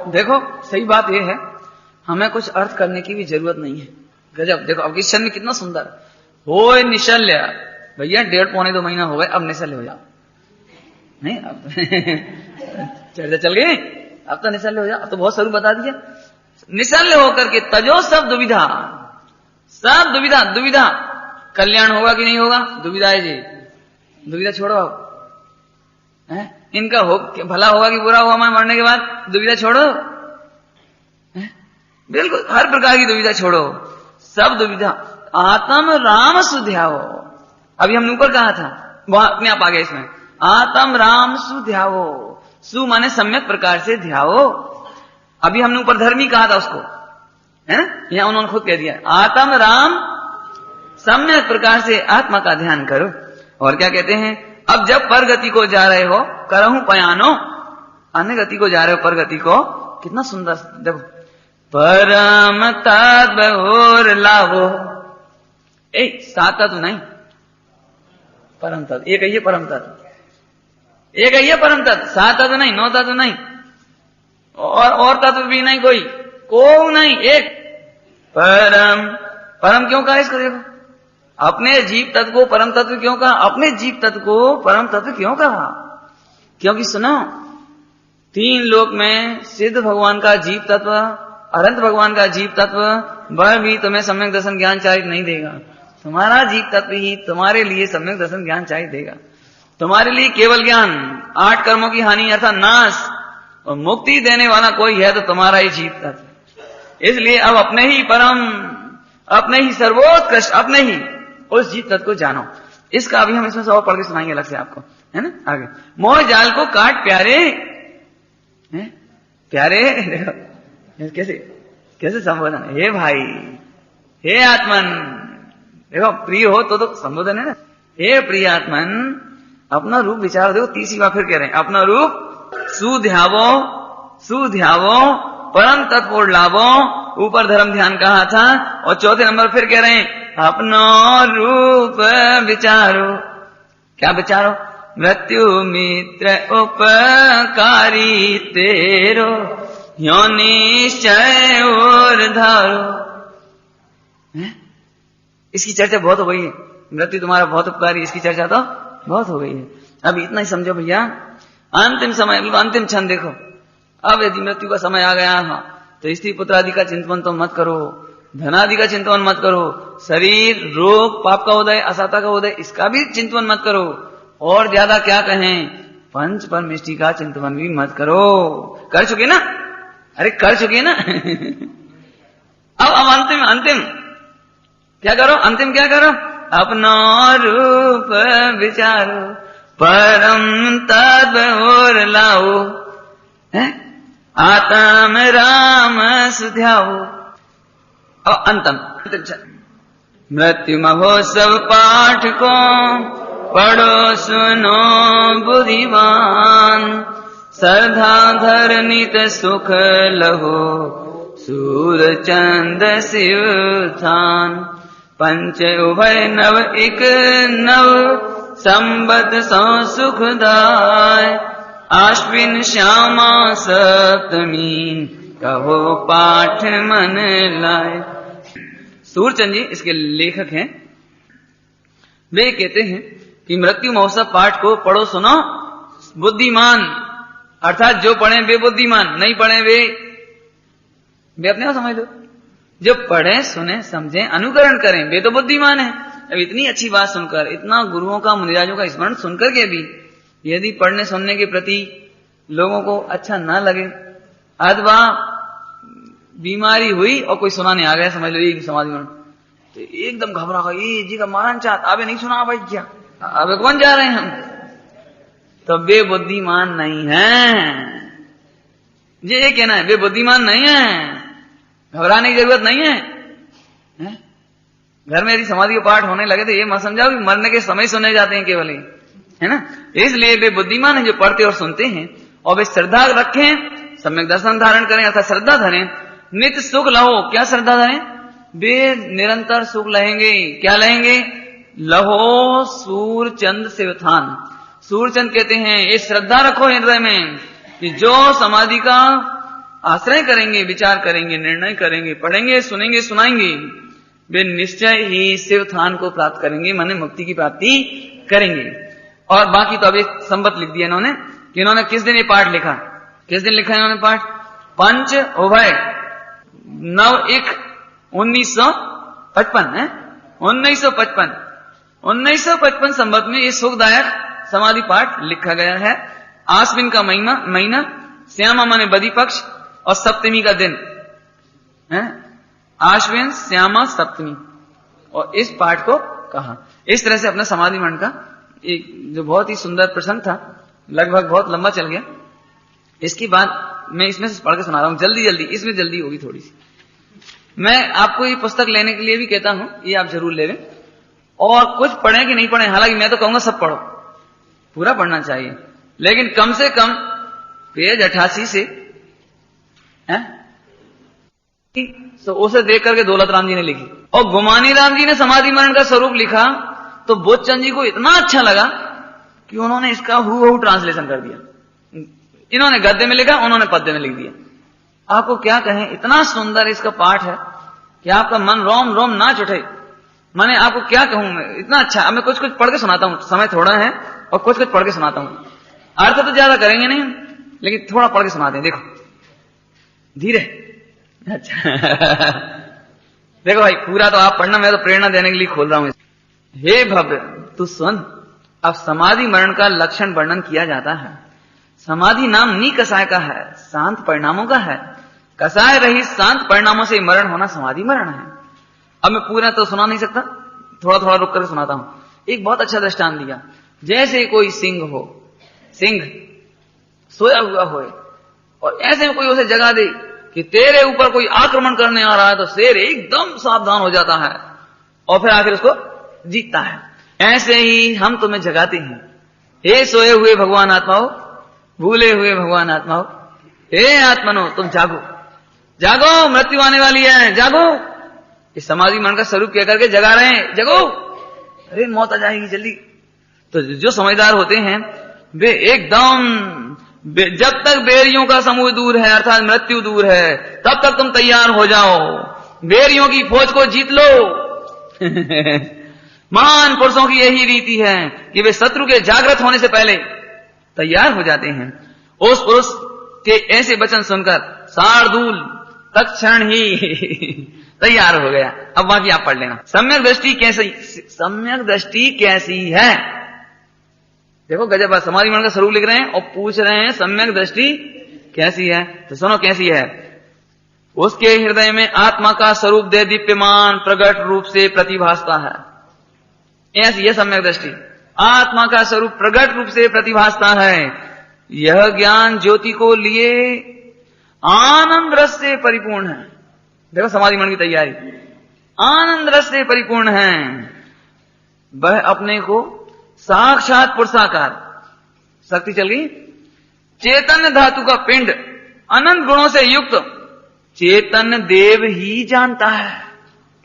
देखो सही बात यह है, हमें कुछ अर्थ करने की भी जरूरत नहीं है। गजब, देखो अब इस क्षण में कितना सुंदर, होय निशल्य। भैया 1.5-2 महीना हो गए, अब निशल्य हो जाओ। नहीं अब चर्चा चल गई, अब तो निशल्य हो जाओ, अब तो बहुत स्वरूप बता दिया। निशल्य होकर के तजो सब दुविधा, सब दुविधा, दुविधा कल्याण होगा कि नहीं होगा, दुविधा है जी, दुविधा छोड़ो अब। इनका हो भला होगा कि बुरा होगा मैं मरने के बाद, दुविधा छोड़ो। बिल्कुल हर प्रकार की दुविधा छोड़ो, सब दुविधा आत्म राम सुध्यावो। अभी हमने ऊपर कहा था, वहां अपने आप आ गया इसमें, आत्म राम सुध्यावो। सु माने सम्यक प्रकार से ध्यावो। अभी हमने ऊपर धर्मी कहा था उसको, है ना, यहां उन्होंने खुद कह दिया आत्म राम सम्यक प्रकार से आत्मा का ध्यान करो। और क्या कहते हैं, अब जब परगति को जा रहे हो, करहूं पयानो, अन्य गति को जा रहे हो, परगति को, कितना सुंदर देखो, परम तत्व और लाभो, सात तत्व नहीं, परम तत्व एक ही है, परम तत्व एक ही है, परम तत्व, सात तत्व नहीं, नौ तत्व नहीं, और तत्व भी नहीं, को नहीं, एक परम। परम क्यों कहा इसको, देखो अपने जीव तत्व को परम तत्व क्यों कहा, अपने जीव तत्व को परम तत्व क्यों कहा, क्योंकि सुनो, तीन लोक में सिद्ध भगवान का जीव तत्व, अनंत भगवान का जीव तत्व, वह भी तुम्हें सम्यक दर्शन ज्ञान चाहिए नहीं देगा। तुम्हारा जीव तत्व ही तुम्हारे लिए सम्यक दर्शन ज्ञान चाहिए देगा। तुम्हारे लिए केवल ज्ञान, 8 कर्मों की हानि अर्थात नाश और मुक्ति देने वाला कोई है तो तुम्हारा ही जीव तत्व। इसलिए अब अपने ही परम, अपने ही सर्वोत्कृष्ट, अपने ही उस जीव तत्व को जानो। इसका अभी हम इसमें सब पढ़ के सुनाएंगे अलग से आपको, है ना। आगे, मोह जाल को काट प्यारे, प्यारे देखो कैसे कैसे संबोधन, हे भाई, हे आत्मन, देखो प्रिय हो तो संबोधन है ना, हे प्रिय आत्मन, अपना रूप विचारो। देखो तीसरी बार फिर कह रहे हैं, अपना रूप सुध्यावो, सुध्यावो, परम तत्व लाभो, ऊपर धर्म ध्यान कहा था, और चौथे नंबर फिर कह रहे हैं, अपनो रूप विचारो। क्या विचारो, मृत्यु मित्र उपकारी तेरो, यो निश्चय और धारो। इसकी चर्चा बहुत हो गई है, मृत्यु तुम्हारा बहुत उपकारी, इसकी चर्चा तो बहुत हो गई है। अब इतना ही समझो भैया, अंतिम समय, अंतिम क्षण देखो, अब यदि मृत्यु का समय आ गया तो स्त्री पुत्र आदि का चिंतन तो मत करो, धनादि का चिंतन मत करो, शरीर रोग पाप का उदय असाता का उदय इसका भी चिंतन मत करो, और ज्यादा क्या कहें, पंच परमेष्टि का चिंतन भी मत करो। कर चुके ना, अरे कर चुके ना। अब अंतिम अंतिम क्या करो, अंतिम क्या करो, अपना रूप विचारो, परम तत्व और लाओ, आत्म राम सुध्याओ। और अंतम मृत्यु महोत्सव पाठ को पढ़ो सुनो बुद्धिमान, श्रद्धाधर नित सुख लहो, सूर चंद शिव थान, पंच उभय नव एक नव, संबत सौ सुखदाय, आश्विन श्यामा सप्तमी, कहो पाठ मन लाए। सूरचंद जी इसके लेखक हैं, वे कहते हैं कि मृत्यु महोत्सव पाठ को पढ़ो सुनो बुद्धिमान, अर्थात जो पढ़े वे बुद्धिमान, नहीं पढ़े वे अपने आप समझ लो, जो पढ़े सुने समझे अनुकरण करें वे तो बुद्धिमान है। अब इतनी अच्छी बात सुनकर, इतना गुरुओं का मुनिराजों का स्मरण सुनकर के भी यदि पढ़ने सुनने के प्रति लोगों को अच्छा ना लगे, अथवा बीमारी हुई और कोई सुनाने आ गया, समझ लो एक समाधि में, तो एकदम घबरा गया, ये जी का मारन चाहत, अबे नहीं सुना भाई, क्या अबे कौन जा रहे हैं हम, तो वे बुद्धिमान नहीं है। ये कहना है वे बुद्धिमान नहीं है, घबराने की जरूरत नहीं है। घर में यदि समाधि का पाठ होने लगे तो ये मत समझाओ कि मरने के समय सुने जाते हैं केवल, है ना। इसलिए वे बुद्धिमान हैं जो पढ़ते और सुनते हैं, और वे श्रद्धा रखें, सम्यक दर्शन धारण करें अर्थात श्रद्धा धरें, नित्य सुख लहो। क्या श्रद्धा धरें, वे निरंतर सुख लहेंगे। क्या लहेंगे, लहो सूरचंद शिवथान। सूरचंद कहते हैं ये श्रद्धा रखो हृदय में कि जो समाधि का आश्रय करेंगे, विचार करेंगे, निर्णय करेंगे, पढ़ेंगे, सुनेंगे, सुनाएंगे, वे निश्चय ही शिवथान को प्राप्त करेंगे, माने मुक्ति की प्राप्ति करेंगे। और बाकी तो अभी संबत लिख दिया इन्होंने कि इन्होंने किस दिन ये पाठ लिखा, किस दिन लिखा इन्होंने पाठ, पंच उभय 9/1/1955 है, 1955 संबत में ये सुखदायक समाधि पाठ लिखा गया है। आश्विन का महीना, श्यामा माने बदी पक्ष, और सप्तमी का दिन है, आश्विन श्यामा सप्तमी, और इस पाठ को कहा। इस तरह से अपना समाधि मंडल का एक जो बहुत ही सुंदर प्रसंग था, लगभग बहुत लंबा चल गया। इसकी बात मैं इसमें से पढ़ के सुना रहा हूं जल्दी, इसमें जल्दी होगी थोड़ी सी। मैं आपको ये पुस्तक लेने के लिए भी कहता हूं, ये आप जरूर ले लें। और कुछ पढ़े कि नहीं पढ़े, हालांकि मैं तो कहूंगा सब पढ़ो, पूरा पढ़ना चाहिए, लेकिन कम से कम पेज 88 से तो उसे देख करके दौलत राम जी ने लिखी। और गुमानी राम जी ने समाधि मरण का स्वरूप लिखा तो बोधचंद जी को इतना अच्छा लगा कि उन्होंने इसका हूबहू ट्रांसलेशन कर दिया। इन्होंने गद्य में लिखा, उन्होंने पद्य में लिख दिया। आपको क्या कहें, इतना सुंदर इसका पाठ है कि आपका मन रोम रोम नाच उठे। मैंने आपको क्या कहूं, मैं इतना अच्छा। अब मैं कुछ कुछ पढ़ के सुनाता हूं, समय थोड़ा है और कुछ कुछ पढ़ के सुनाता हूं। अर्थ तो ज्यादा करेंगे नहीं, लेकिन थोड़ा पढ़ के सुनाते हैं। देखो धीरे। अच्छा देखो भाई, पूरा तो आप पढ़ना, मैं तो प्रेरणा देने के लिए खोल रहा हूं। हे भव्य तू सुन, अब समाधि मरण का लक्षण वर्णन किया जाता है। समाधि नाम निकषाय का है, शांत परिणामों का है। कषाय रही शांत परिणामों से मरण होना समाधि मरण है। अब मैं पूरा तो सुना नहीं सकता, थोड़ा थोड़ा रुक कर सुनाता हूं। एक बहुत अच्छा दृष्टांत दिया, जैसे कोई सिंह हो, सिंह सोया हुआ हो और ऐसे में कोई उसे जगा दे कि तेरे ऊपर कोई आक्रमण करने आ रहा है, तो शेर एकदम सावधान हो जाता है और फिर आखिर उसको जीतता है। ऐसे ही हम तुम्हें जगाते हैं, हे सोए हुए भगवान आत्माओं, भूले हुए भगवान आत्माओं, हे आत्मनो तुम जागो, जागो, मृत्यु आने वाली है, जागो। इस समाधि मन का स्वरूप कह करके जगा रहे हैं, जगो, अरे मौत आ जाएगी जल्दी। तो जो समझदार होते हैं वे एकदम, जब तक बेरियों का समूह दूर है अर्थात मृत्यु दूर है, तब तक तुम तैयार हो जाओ, बेरियों की फौज को जीत लो। महान पुरुषों की यही रीति है कि वे शत्रु के जागृत होने से पहले तैयार हो जाते हैं। उस पुरुष के ऐसे वचन सुनकर शार्दूल तत्क्षण ही तैयार हो गया। अब बाकी आप पढ़ लेना। सम्यक दृष्टि कैसी, सम्यक दृष्टि कैसी है? देखो गजब, समाधि मन का स्वरूप लिख रहे हैं और पूछ रहे हैं सम्यक दृष्टि कैसी है। तो सुनो कैसी है। उसके हृदय में आत्मा का स्वरूप दे दीप्यमान प्रकट रूप से प्रतिभासता है। ऐसी है सम्यक दृष्टि, आत्मा का स्वरूप प्रकट रूप से प्रतिभासता है। यह ज्ञान ज्योति को लिए आनंद रस से परिपूर्ण है। देखो समाधि मन की तैयारी, आनंद रस से परिपूर्ण है। वह अपने को साक्षात पुरुषाकार, शक्ति चल गई, चैतन्य धातु का पिंड अनंत गुणों से युक्त चैतन्य देव ही जानता है।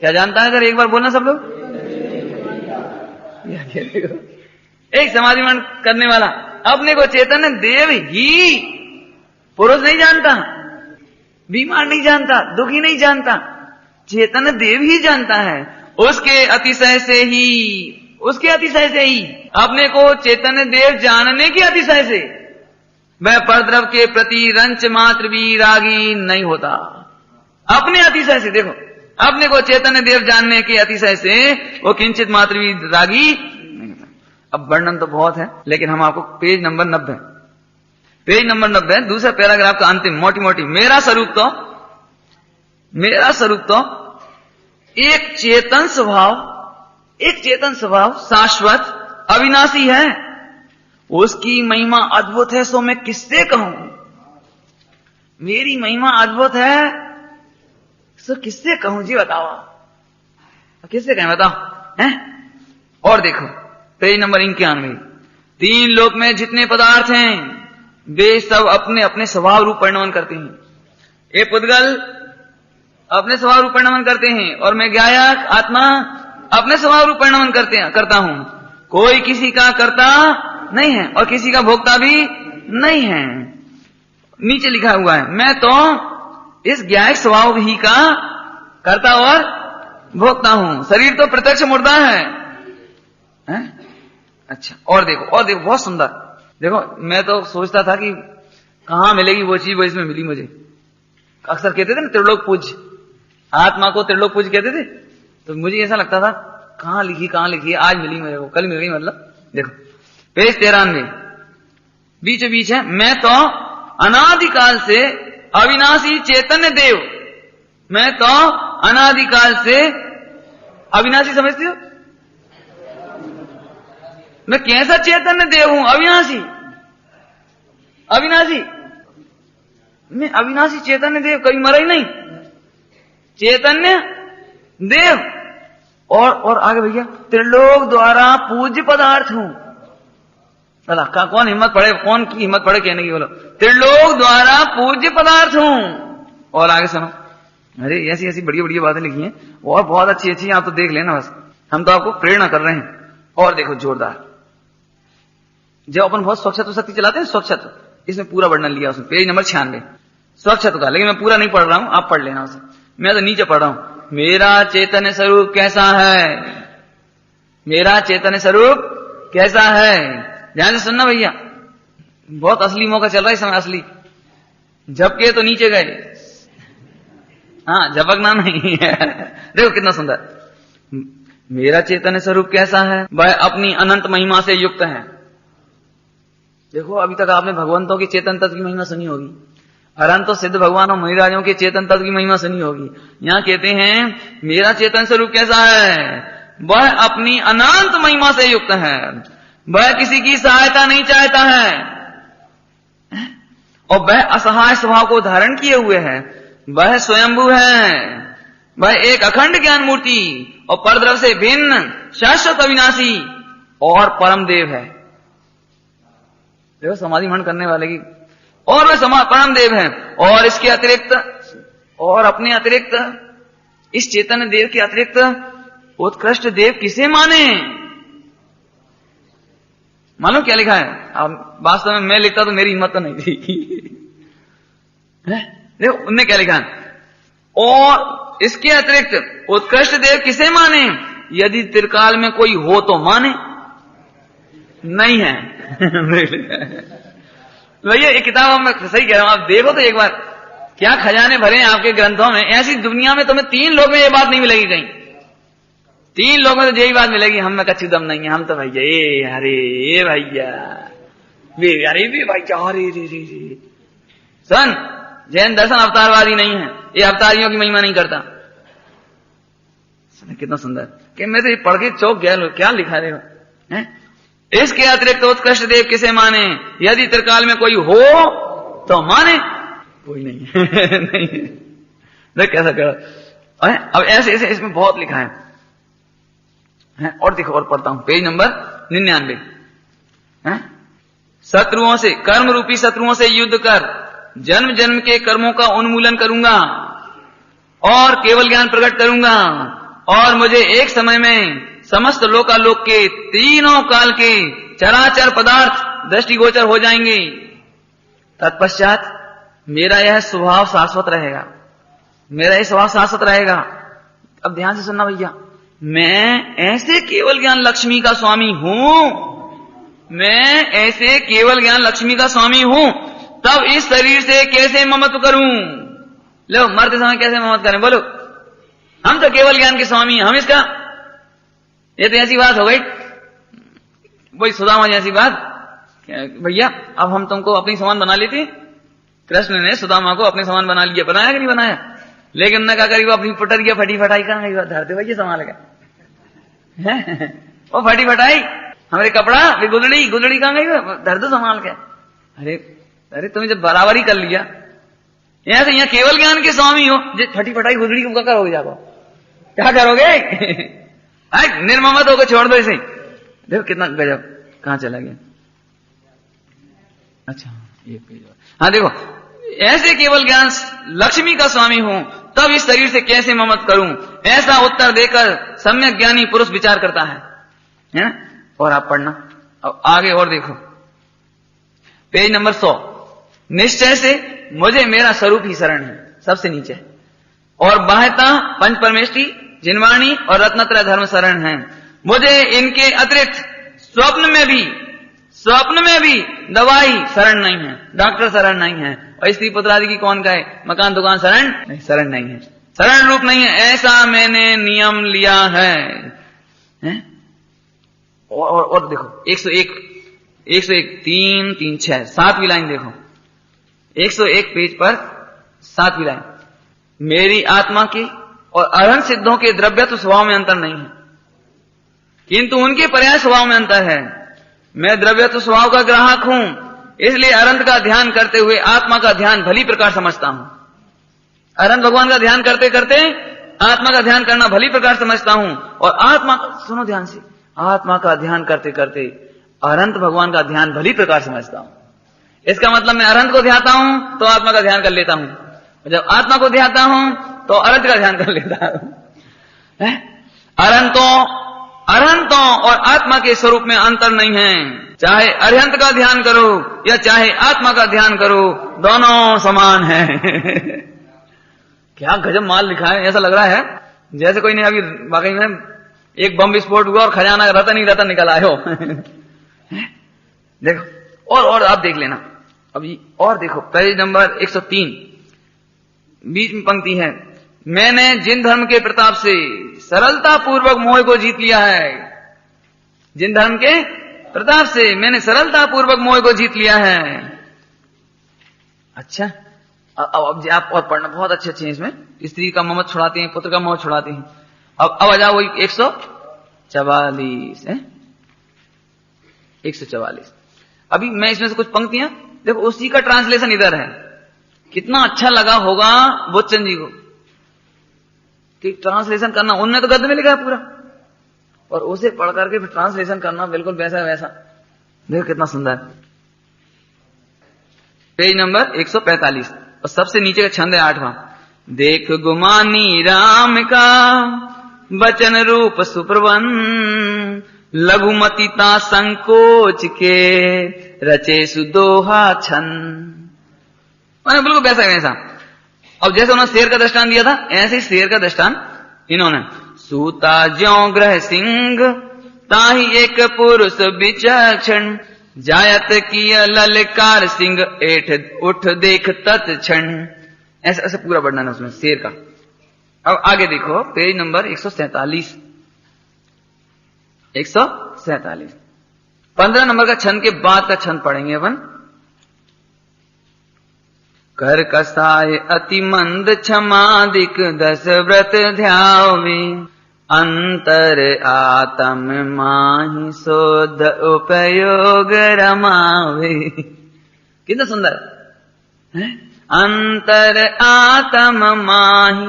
क्या जानता है? अगर एक बार बोलना सब लोग। एक समाधि मन करने वाला अपने को चैतन्य देव ही, पुरुष नहीं जानता, बीमार नहीं जानता, दुखी नहीं जानता, चैतन्य देव ही जानता है। उसके अतिशय से ही, उसके अतिशय से ही, अपने को चैतन्य देव जानने के अतिशय से वह परद्रव के प्रति रंच मात्र भी रागी नहीं होता। अपने अतिशय से, देखो अपने को चैतन्य देव जानने के अतिशय से वो किंचित मात्र भी रागी नहीं होता। अब वर्णन तो बहुत है, लेकिन हम आपको पेज नंबर 90 दूसरा पैराग्राफ का अंतिम मोटी मोटी, मेरा स्वरूप तो एक चेतन स्वभाव शाश्वत अविनाशी है। उसकी महिमा अद्भुत है, सो मैं किससे कहूं। मेरी महिमा अद्भुत है, सो किससे कहूं जी, बताओ किससे कहें, बताओ हैं। और देखो पेज नंबर 91, 3 लोक में जितने पदार्थ हैं वे सब अपने अपने स्वभाव रूप परिणमन करते हैं। ये पुद्गल अपने स्वभाव रूप परिणमन करते हैं और मैं गायक आत्मा अपने स्वभाव रूप परिणमन करता हूं। कोई किसी का कर्ता नहीं है और किसी का भोक्ता भी नहीं है। नीचे लिखा हुआ है, मैं तो इस ज्ञायक स्वभाव ही का कर्ता और भोक्ता हूं। शरीर तो प्रत्यक्ष मुर्दा है? अच्छा, और देखो बहुत सुंदर। देखो मैं तो सोचता था कि कहां मिलेगी वो चीज, वो इसमें मिली मुझे। अक्सर कहते थे ना त्रिलोक पूज्य, आत्मा को त्रिलोक पूज्य कहते थे, तो मुझे ऐसा लगता था कहां लिखी, आज मिली मेरे को, कल मिल गई। मतलब देखो पेज 93 बीचों बीच है, मैं तो अनादिकाल से अविनाशी चैतन्य देव, मैं तो अनादिकाल से अविनाशी, समझते हो? मैं कैसा चैतन्य देव हूं? अविनाशी, मैं अविनाशी चैतन्य देव, कभी मरा ही नहीं, चैतन्य देव। और आगे भैया, त्रिलोक द्वारा पूज्य पदार्थ हूं। भला कौन हिम्मत पड़े, कौन की हिम्मत पड़े कहने की, बोलो त्रिलोक द्वारा पूज्य पदार्थ हूं। और आगे सुनो, अरे ऐसी ऐसी बढ़िया बढ़िया बातें लिखी हैं और बहुत अच्छी अच्छी, आप तो देख लेना, बस हम तो आपको प्रेरणा कर रहे हैं। और देखो जोरदार, जब अपन बहुत स्वच्छत्व शक्ति चलाते हैं, स्वच्छत्व, इसमें पूरा वर्णन लिया उसमें, पेज नंबर 96 स्वच्छत्व का। लेकिन मैं पूरा नहीं पढ़ रहा हूं, आप पढ़ लेना उसे, मैं तो नीचे पढ़ रहा हूं। मेरा चैतन्य स्वरूप कैसा है, मेरा चैतन्य स्वरूप कैसा है, ध्यान से सुनना भैया, बहुत असली मौका चल रहा है इस समय, असली। झपके तो नीचे गए, हाँ झपकना नहीं है। देखो कितना सुंदर, मेरा चैतन्य स्वरूप कैसा है, वह अपनी अनंत महिमा से युक्त है। देखो अभी तक आपने भगवंतों की चेतन तत्व की महिमा सुनी होगी, अनंत तो सिद्ध भगवान और मुनिराजों के चेतन तत्व की महिमा सुनी होगी। यहां कहते हैं मेरा चेतन स्वरूप कैसा है, वह अपनी अनंत महिमा से युक्त है, वह किसी की सहायता नहीं चाहता है, और वह असहाय स्वभाव को धारण किए हुए है, वह स्वयंभू है, वह एक अखंड ज्ञान मूर्ति और परद्रव्य से भिन्न शाश्वत अविनाशी और परम देव है। देखो समाधि मंड करने वाले की, और वह परम देव है, और इसके अतिरिक्त और अपने अतिरिक्त, इस चैतन्य देव के अतिरिक्त उत्कृष्ट देव किसे माने। मालूम क्या लिखा है, अब वास्तव में मैं लिखता तो मेरी हिम्मत तो नहीं थी। देखो उनने क्या लिखा है, और इसके अतिरिक्त उत्कृष्ट देव किसे माने, यदि त्रिकाल में कोई हो तो माने, नहीं है। भैया ये किताब मैं सही कह रहा हूं, आप देखो तो एक बार, क्या खजाने भरे हैं आपके ग्रंथों में। ऐसी दुनिया में तुम्हें 3 लोग में ये बात नहीं मिलेगी कहीं, 3 लोग में तो यही बात मिलेगी, हम में कच्ची दम नहीं है, हम तो भैया अरे भैया अरे भैया अरे रे सन जैन दर्शन अवतारवादी नहीं है, ये अवतारियों की महिमा नहीं करता। कितना सुंदर कि मैं तो ये पढ़ के चौक गया, क्या लिखा रहे हो। इसके अतिरिक्त उत्कृष्ट देव किसे माने, यदि त्रिकाल में कोई हो तो माने, कोई नहीं है। नहीं देख कैसा करो। अब ऐसे ऐसे इसमें बहुत लिखा है। और देखो और पढ़ता हूं, पेज नंबर 99। शत्रुओं से, कर्म रूपी शत्रुओं से युद्ध कर जन्म जन्म के कर्मों का उन्मूलन करूंगा और केवल ज्ञान प्रकट करूंगा, और मुझे एक समय में समस्त लोकालोक के तीनों काल के चराचर पदार्थ दृष्टिगोचर हो जाएंगे। तत्पश्चात मेरा यह स्वभाव शाश्वत रहेगा, मेरा यह स्वभाव शाश्वत रहेगा। अब ध्यान से सुनना भैया, मैं ऐसे केवल ज्ञान लक्ष्मी का स्वामी हूं, मैं ऐसे केवल ज्ञान लक्ष्मी का स्वामी हूं, तब इस शरीर से कैसे ममत्व करूं। लो मरते समय कैसे ममत्व करें, बोलो। हम तो केवल ज्ञान के स्वामी हैं, हम इसका, ये तो ऐसी बात हो गई वही सुदामा जैसी बात। भैया अब हम तुमको अपनी समान बना लेते, कृष्ण ने सुदामा को अपने समान बना लिया, बनाया कि नहीं बनाया, लेकिन उन्होंने क्या करी, वो अपनी पुटरिया फटी फटाई कहां गई, धरते भैया संभाल गए। वो फटी फटाई हमारे कपड़ा, गुदड़ी गुदड़ी कहां गई, धर दो संभाल के। अरे तुमने जब बराबरी कर लिया, यहां से यहाँ केवल ज्ञान के स्वामी हो, फटी फटाई गुदड़ी को क्या करोगे, जाको क्या करोगे। निर्ममत होकर छोड़ दो इसे। देखो कितना गजब, कहां चला गया। अच्छा ये पेज, हाँ देखो, ऐसे केवल ज्ञान लक्ष्मी का स्वामी हूं, तब इस शरीर से कैसे ममत करूं, ऐसा उत्तर देकर सम्यक ज्ञानी पुरुष विचार करता है। और आप पढ़ना अब आगे और देखो, पेज नंबर 100। निश्चय से मुझे मेरा स्वरूप ही शरण है, सबसे नीचे, और बाह्यता पंच परमेष्टि जिनवाणी और रत्नत्रय धर्म शरण है। मुझे इनके अतिरिक्त स्वप्न में भी दवाई शरण नहीं है, डॉक्टर शरण नहीं है, और स्त्री पुत्र आदि की कौन कहे, मकान दुकान शरण नहीं है, शरण रूप नहीं है, ऐसा मैंने नियम लिया है। और देखो 101 3 3 6 7वीं लाइन देखो, 101 पेज पर 7वीं लाइन, मेरी आत्मा की और अरहंत सिद्धों के द्रव्यत्व स्वभाव में अंतर नहीं है, किंतु उनके पर्याय स्वभाव में अंतर है। मैं द्रव्यत्व स्वभाव का ग्राहक हूं, इसलिए अरहंत का ध्यान करते हुए आत्मा का ध्यान भली प्रकार समझता हूं। अरहंत भगवान का ध्यान करते करते आत्मा का ध्यान करना भली प्रकार समझता हूं और आत्मा, सुनो ध्यान से, आत्मा का ध्यान करते करते अनंत भगवान का ध्यान भली प्रकार समझता हूं। इसका मतलब मैं अनंत को ध्याता हूं तो आत्मा का ध्यान कर लेता हूं, जब आत्मा को ध्याता हूं तो अनंत का ध्यान कर लेता हूं। अनंतों और आत्मा के स्वरूप में अंतर नहीं है। चाहे अरिहंत का ध्यान करो या चाहे आत्मा का ध्यान करो, दोनों समान है। क्या गजब माल लिखा है, ऐसा लग रहा है जैसे कोई नहीं अभी वाकई में एक बम विस्फोट हुआ और खजाना रतन ही रतन निकल आयो। देखो और आप देख लेना अभी, और देखो पेज नंबर 103 बीच में पंक्ति है, मैंने जिन धर्म के प्रताप से सरलता पूर्वक मोह को जीत लिया है, जिन धर्म के प्रताप से मैंने सरलता पूर्वक मोह को जीत लिया है। अच्छा अब आप और पढ़ना, बहुत अच्छे हैं इसमें, स्त्री का मोह छुड़ाते हैं, पुत्र का मोह छुड़ाते हैं। अब आ जाओ वही 144 है, 144। अभी मैं इसमें से कुछ पंक्तियां देखो, उसी का ट्रांसलेशन इधर है। कितना अच्छा लगा होगा बोधचंद जी को कि ट्रांसलेशन करना, उनने तो गद्य में लिखा है पूरा, और उसे पढ़ करके फिर ट्रांसलेशन करना बिल्कुल वैसा वैसा। देखो कितना सुंदर। पेज नंबर 145 और सबसे नीचे का छंद है 8वां। देख गुमानी राम का वचन रूप सुप्रवन, लघुमतिता संकोच के रचे सुदोहा छन। मैंने बिल्कुल वैसा वैसा। अब जैसे उन्होंने शेर का दृष्टान दिया था, ऐसे ही शेर का दृष्टान इन्होंने, सूता ज्यों ग्रह सिंह ताही एक पुरुष विचक्षण, जायत किया ललकार सिंह एठ उठ देख तत्क्षण। ऐसा ऐसा पूरा वर्णन है उसमें शेर का। अब आगे देखो पेज नंबर 147 15 नंबर का छंद के बाद का छंद पढ़ेंगे अपन। कर कसाय अति मंद क्षमादिक 10 व्रत ध्यावे, अंतर आत्म माहि शोध उपयोग रमावे। कितना सुंदर है, अंतर आत्म माहि।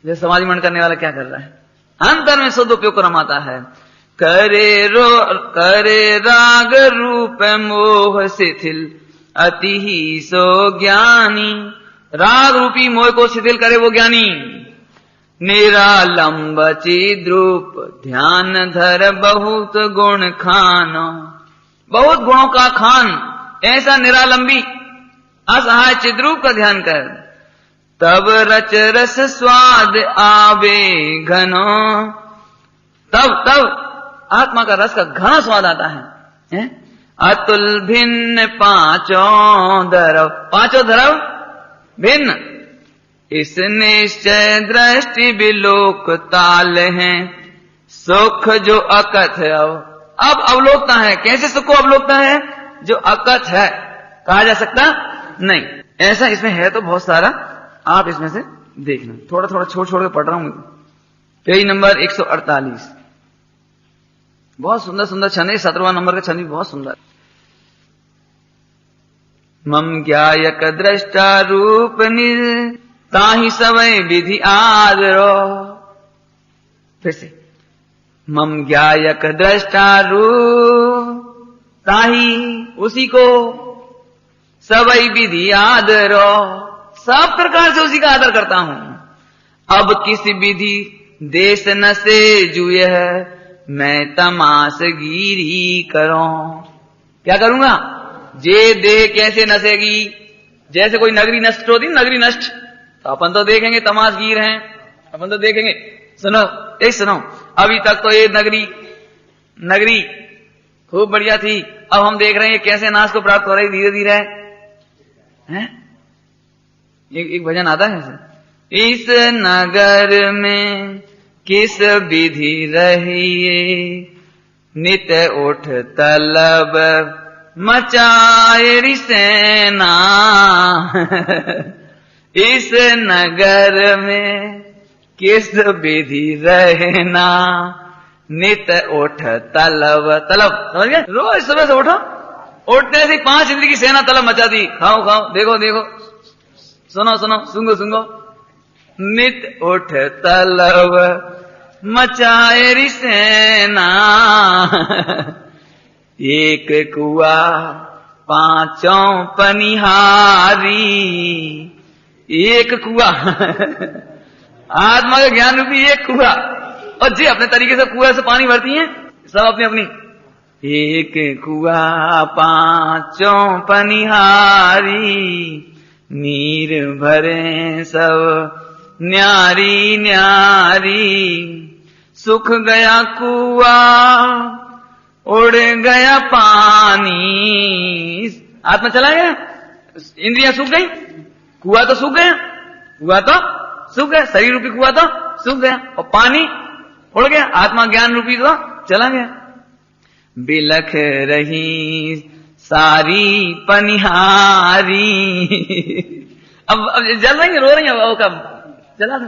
ये समाधि मंड करने वाला क्या कर रहा है, अंतर में शुद्ध उपयोग को रमाता है। करे राग रूप मोह शिथिल अति ही सो ज्ञानी, राग रूपी मोह को शिथिल करे वो ज्ञानी। निरालंब चिद्रूप ध्यान धर बहुत गुण खानो, बहुत गुणों का खान, ऐसा निरालंबी असहाय चिद्रूप का ध्यान कर। तब रच रस स्वाद आवे घनो, तब आत्मा का रस का घना स्वाद आता है। अतुल भिन्न पांचों धरव भिन्न, इस निश्चय दृष्टि विलोक ताल है, सुख जो अकथ अब अवलोकता है। कैसे सुख को अवलोकता है, जो अकथ है, कहा जा सकता नहीं। ऐसा इसमें है तो बहुत सारा, आप इसमें से देखना, थोड़ा थोड़ा छोड़ छोड़ के पढ़ रहा हूं। पेज नंबर 148 बहुत सुंदर सुंदर छंद है। 17वां नंबर का छंद भी बहुत सुंदर। मम ज्ञायक दृष्टा रूप निज ताहि सवै विधि आदरो। फिर से, मम ज्ञायक दृष्टा रूप ताहि, उसी को, सवै विधि आदरो, सब प्रकार से उसी का आदर करता हूं। अब किसी विधि देश न से जुए है, मैं तमाशगीरी करूं। क्या करूंगा, जे देह कैसे नसेगी, जैसे कोई नगरी नष्ट होती, नगरी नष्ट, तो अपन तो देखेंगे तमाशगीर हैं, अपन तो देखेंगे। सुनो अभी तक तो ये नगरी खूब बढ़िया थी, अब हम देख रहे हैं कैसे नाश को प्राप्त हो रही धीरे धीरे है। एक भजन आता है, इस नगर में किस विधि रहिए, नित उठ तलब मचाए सेना। इस नगर में किस विधि रहना, नित उठ तलब समझ गए। रोज सुबह से उठो, उठने से 5 इंद्री की सेना तलब मचा दी। खाओ देखो सुनो सुंगो नित उठ तलब मचाए रिसेना। एक कुआ पांचों पनिहारी। एक कुआ आत्मा का ज्ञान रूपी एक कुआ, और जी अपने तरीके से कुआ से पानी भरती हैं सब अपनी अपनी। एक कुआ पांचों पनिहारी, नीर भरे सब न्यारी न्यारी। सुख गया कुआ उड़ गया पानी। आत्मा चला गया, इंद्रियां सूख गई, कुआ तो सूख गया, कुआ तो सूख गया, शरीर रूपी कुआ तो सूख गया, और पानी उड़ गया, आत्मा ज्ञान रूपी तो चला गया। बिलख रही सारी पनिहारी। अब जल रही है, रो रही है, वो कब जला था।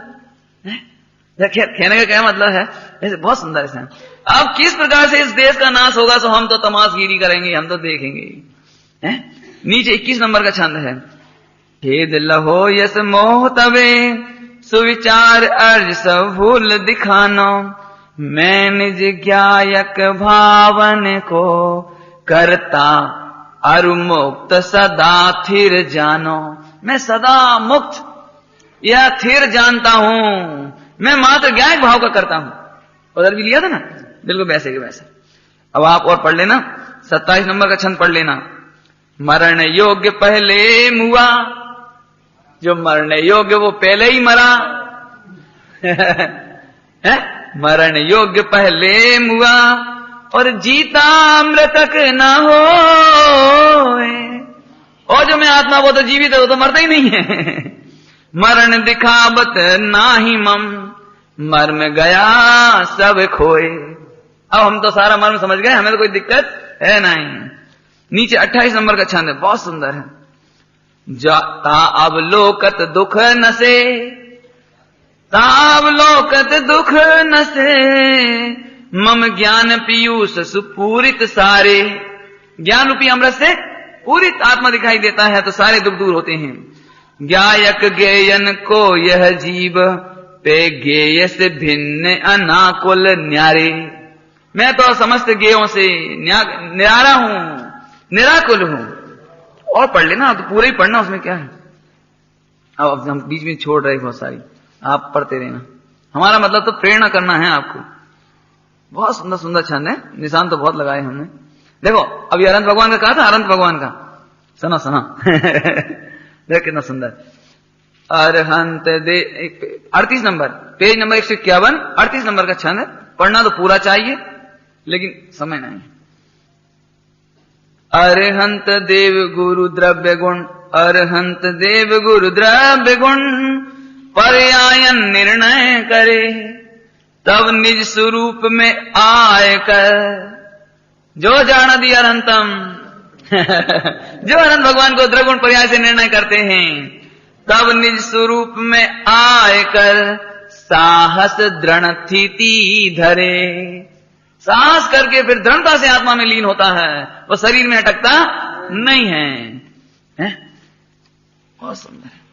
कहने का क्या मतलब है, ऐसे बहुत सुंदर है। अब किस प्रकार से इस देश का नाश होगा, तो हम तो तमाशगिरी करेंगे, हम तो देखेंगे। नीचे 21 नंबर का छंद है। खेद लहो यस मोह तवे, सुविचार अर्ज सब भूल दिखानो। मैं निज ज्ञायक भावन को, करता अरुमुक्त सदा थिर जानो। मैं सदा मुक्त या थिर जानता हूं, मैं मात्र ज्ञायक भाव का करता हूं। उधर भी लिया था ना, बिल्कुल वैसे के वैसे। अब आप और पढ़ लेना, 27 नंबर का छंद पढ़ लेना। मरण योग्य पहले मुआ, जो मरण योग्य वो पहले ही मरा। मरण योग्य पहले मुआ, और जीता मृतक ना हो। और जो मैं आत्मा वो तो जीवित है, वो तो मरता ही नहीं है। मरण दिखावत नाही मम, मर्म गया सब खोए। अब हम तो सारा मर्म समझ गए, हमें तो कोई दिक्कत है नहीं। नीचे 28 नंबर का छंद है, बहुत सुंदर है। जाता अवलोकत दुख नसे, तावलोकत दुख नसे। मम ज्ञान पीयूष सुपूरित सारे। ज्ञान रूपी अमृत से पूरित आत्मा दिखाई देता है तो सारे दुख दूर होते हैं। ज्ञायक ज्ञेयन को यह जीव, पे ज्ञेय से भिन्न अनाकुल न्यारे। मैं तो समस्त ज्ञेयों से न्यारा हूं, निराकुल हूं। और पढ़ लेना, तो पूरा ही पढ़ना, उसमें क्या है। अब हम बीच में छोड़ रहे बहुत सारी, आप पढ़ते रहना। हमारा मतलब तो प्रेरणा करना है आपको। बहुत सुंदर सुंदर छंद है, निशान तो बहुत लगाए हमने। देखो अभी अनंत भगवान का कहा था, अनंत भगवान का सुना सुना। देख कितना सुंदर। अरहंत दे 38 नंबर, पेज नंबर 151, 38 नंबर का छंद है। पढ़ना तो पूरा चाहिए, लेकिन समय नहीं। अरहंत देव गुरु द्रव्य गुण, अरहंत देव गुरु द्रव्य गुण। पर्यायन निर्णय करे, तब निज स्वरूप में आय कर। जो जाना दी अनंतम। जो अनंत भगवान को द्रगुण पर्याय से निर्णय करते हैं, तब निज स्वरूप में आय कर साहस दृढ़ स्थिति धरे। साहस करके फिर दृढ़ता से आत्मा में लीन होता है, वो शरीर में अटकता नहीं है। बहुत सुंदर है।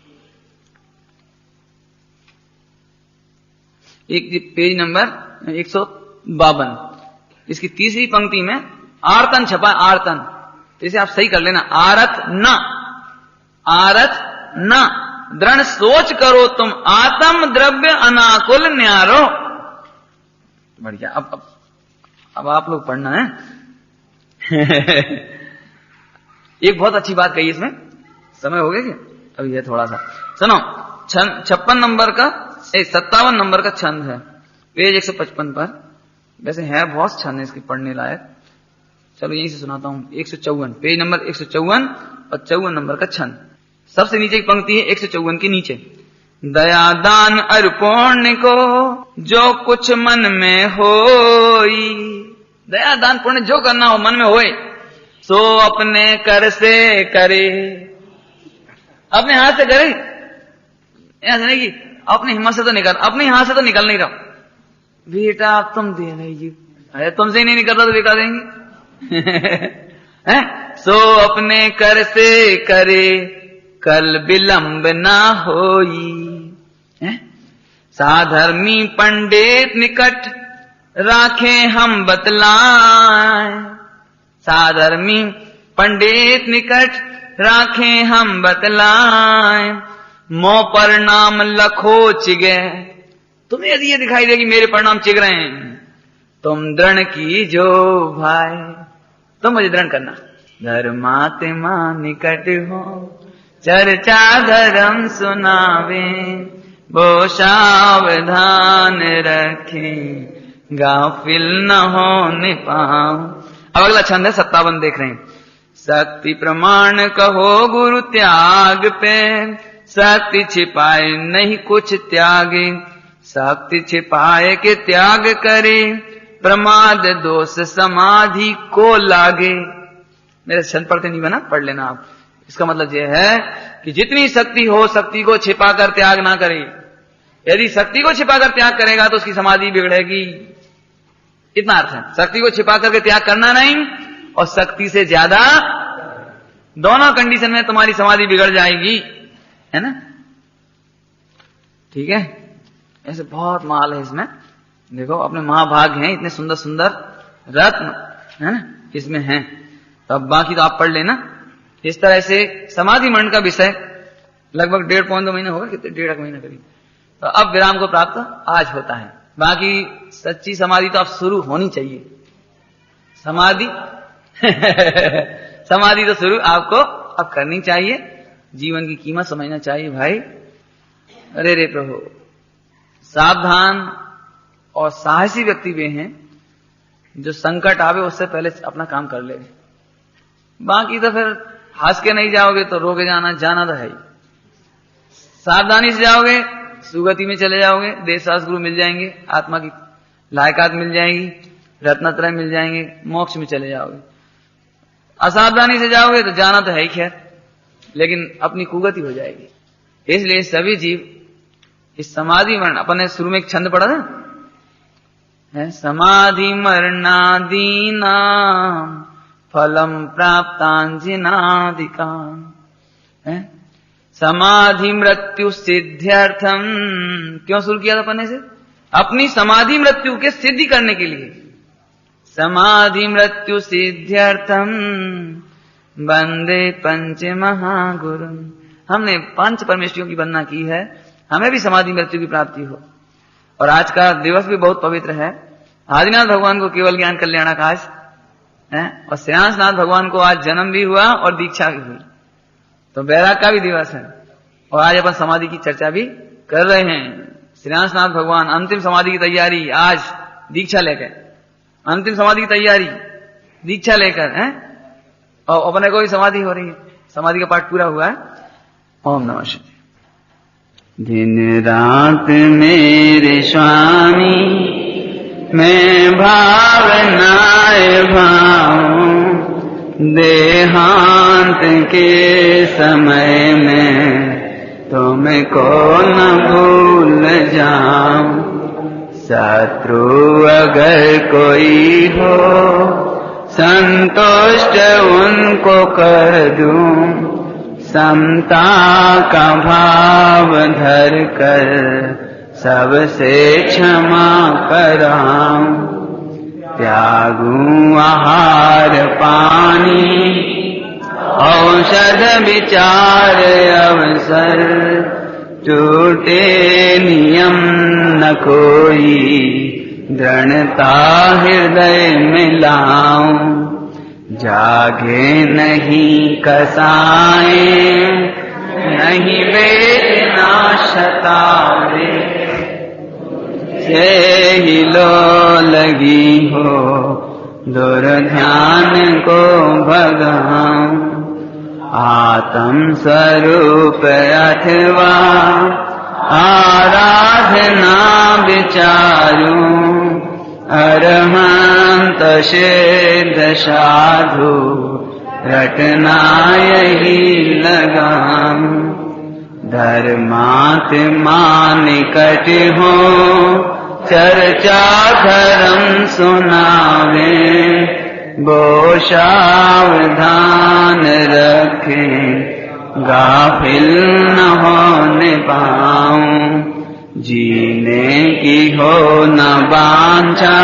एक पेज नंबर 152, इसकी तीसरी पंक्ति में आर्तन छपा, आर्तन। तो इसे आप सही कर लेना, आरत न, आरत न। दृढ़ सोच करो तुम आत्म द्रव्य अनाकुल न्यारो। बढ़िया। अब आप लोग पढ़ना है। एक बहुत अच्छी बात कही इसमें, समय हो गया क्या? अब ये थोड़ा सा सुनो। 56 नंबर का 57 नंबर का छंद है, पेज 155 पर। वैसे है बहुत छंद है इसके पढ़ने लायक। चलो यहीं से सुनाता हूं। 154 पेज नंबर 154 और 54 नंबर का छंद। सबसे नीचे की पंक्ति है 154 के नीचे। दया दान अर्पण को जो कुछ मन में होई। दया दान पुण्य जो करना हो मन में होए, सो अपने कर से करे। अपने हाथ से करे, ऐसा नहीं कि अपनी हिम्मत से तो निकल, अपने हाथ से तो निकल नहीं रहा। बेटा आप तुम दे नहीं जी, अरे तुमसे ही नहीं निकल रहा तो बेटा देंगे। सो अपने कर से करे, कल विलंब ना होई। साधर्मी पंडित निकट राखे हम बतलाएं, साधर्मी पंडित निकट राखे हम बतलाएं, मोह परिणाम लखो चिगे। तुम्हें यदि ये दिखाई दे कि मेरे परिणाम चिग रहे हैं, तुम दृढ़ की जो भाई, तुम मुझे दृढ़ करना। धर्मात्मा निकट हो चर्चा धर्म सुनावे, वो सावधान रखे गाफिल न होने पाऊं। अब अगला छंद है 57 देख रहे हैं। शक्ति प्रमाण कहो गुरु त्याग पे, शक्ति छिपाए नहीं कुछ त्यागे, शक्ति छिपाए के त्याग करे, प्रमाद दोष समाधि को लागे। मेरे छंद पढ़ते नहीं बना, पढ़ लेना आप। इसका मतलब यह है कि जितनी शक्ति हो शक्ति को छिपाकर त्याग ना करे। यदि शक्ति को छिपाकर त्याग करेगा तो उसकी समाधि बिगड़ेगी, इतना अर्थ है। शक्ति को छिपा करके त्याग करना नहीं, और शक्ति से ज्यादा, दोनों कंडीशन में तुम्हारी समाधि बिगड़ जाएगी, है ना। ठीक है, ऐसे बहुत माल है इसमें। देखो अपने महाभाग हैं, इतने सुंदर सुंदर रत्न, है ना, इसमें हैं। तो अब बाकी तो आप पढ़ लेना। इस तरह से समाधि मंडन का विषय लगभग 1.5-2 महीने होगा, कितने 1.5 महीने करीब। तो अब विराम को प्राप्त आज होता है। बाकी सच्ची समाधि तो अब शुरू होनी चाहिए। समाधि समाधि तो शुरू आपको अब करनी चाहिए। जीवन की कीमत समझना चाहिए भाई। अरे रे प्रभु, सावधान और साहसी व्यक्ति वे हैं जो संकट आवे उससे पहले अपना काम कर ले। बाकी तो फिर हंस के नहीं जाओगे तो रोके जाना तो है ही। सावधानी से जाओगे सुगति में चले जाओगे, देवशास्त्र गुरु मिल जाएंगे, आत्मा की लायकात मिल जाएगी, रत्नत्रय मिल जाएंगे, मोक्ष में चले जाओगे। असावधानी से जाओगे तो जाना तो है ही खैर, लेकिन अपनी कुगति हो जाएगी। इसलिए सभी जीव इस समाधि मरण, अपन ने शुरू में एक छंद पढ़ा था, है समाधि मरणादीना फलम प्राप्तांजिनादिकाम, है समाधि मृत्यु सिद्ध्यर्थम। क्यों शुरू किया था पन्ने से? अपनी समाधि मृत्यु के सिद्धि करने के लिए। समाधि मृत्यु सिद्ध्यर्थम वंदे पंच महागुरु। हमने 5 परमेश्वरियों की वंदना की है, हमें भी समाधि मृत्यु की प्राप्ति हो। और आज का दिवस भी बहुत पवित्र है। आदिनाथ भगवान को केवल ज्ञान कल्याण आकाश है, और श्रेयांसनाथ भगवान को आज जन्म भी हुआ और दीक्षा भी हुई। तो बैराग का भी दिवस है, और आज अपन समाधि की चर्चा भी कर रहे हैं। श्रेयांसनाथ भगवान अंतिम समाधि की तैयारी, आज दीक्षा लेकर अंतिम समाधि की तैयारी दीक्षा लेकर है, और अपने को भी समाधि हो रही है। समाधि का पाठ पूरा हुआ है। ओम नमः शिवाय। दिन रात मेरे स्वामी मैं भावनाए भाऊं, देहांत के समय में तुमको न भूल जाऊं। शत्रु अगर कोई हो संतुष्ट उनको कर दूं, समता का भाव धर कर सबसे क्षमा कराऊं। त्यागूं आहार पानी औषध विचार अवसर, टूटे नियम न कोई दृढ़ता हृदय में लाऊं। जागे नहीं कसाए नहीं वेदना शतावे, से ही लो लगी हो दुर्ध्यान को भगाऊं। आत्म स्वरूप अथवा आराधना विचारूं, अरहंत सिद्ध साधु रटना यही लगाऊं। धर्मात्मा निकट हो चर्चा धर्म सुनावे, वो सावधान रखे गाफिल न होने पाऊं। जीने की हो न वांछा,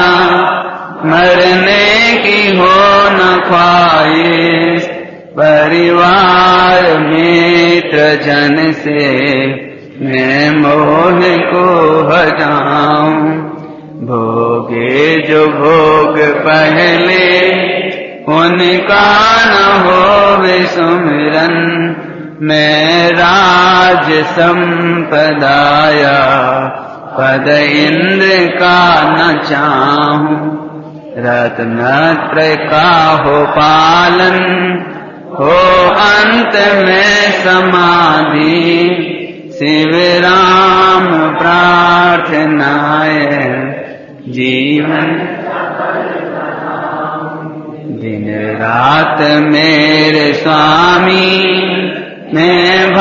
मरने की हो न ख्वाहिश, परिवार मित्र जन से मैं मोह को हटाऊं। भोगे जो भोग पहले उनका न होवे सुमिरन, मैं राज संपदाया पद इंद्र का न चाहूं। रत्नत्रय का हो पालन, हो अंत में समाधि, शिव राम प्रार्थनाय जीवन। दिन रात मेरे स्वामी मैं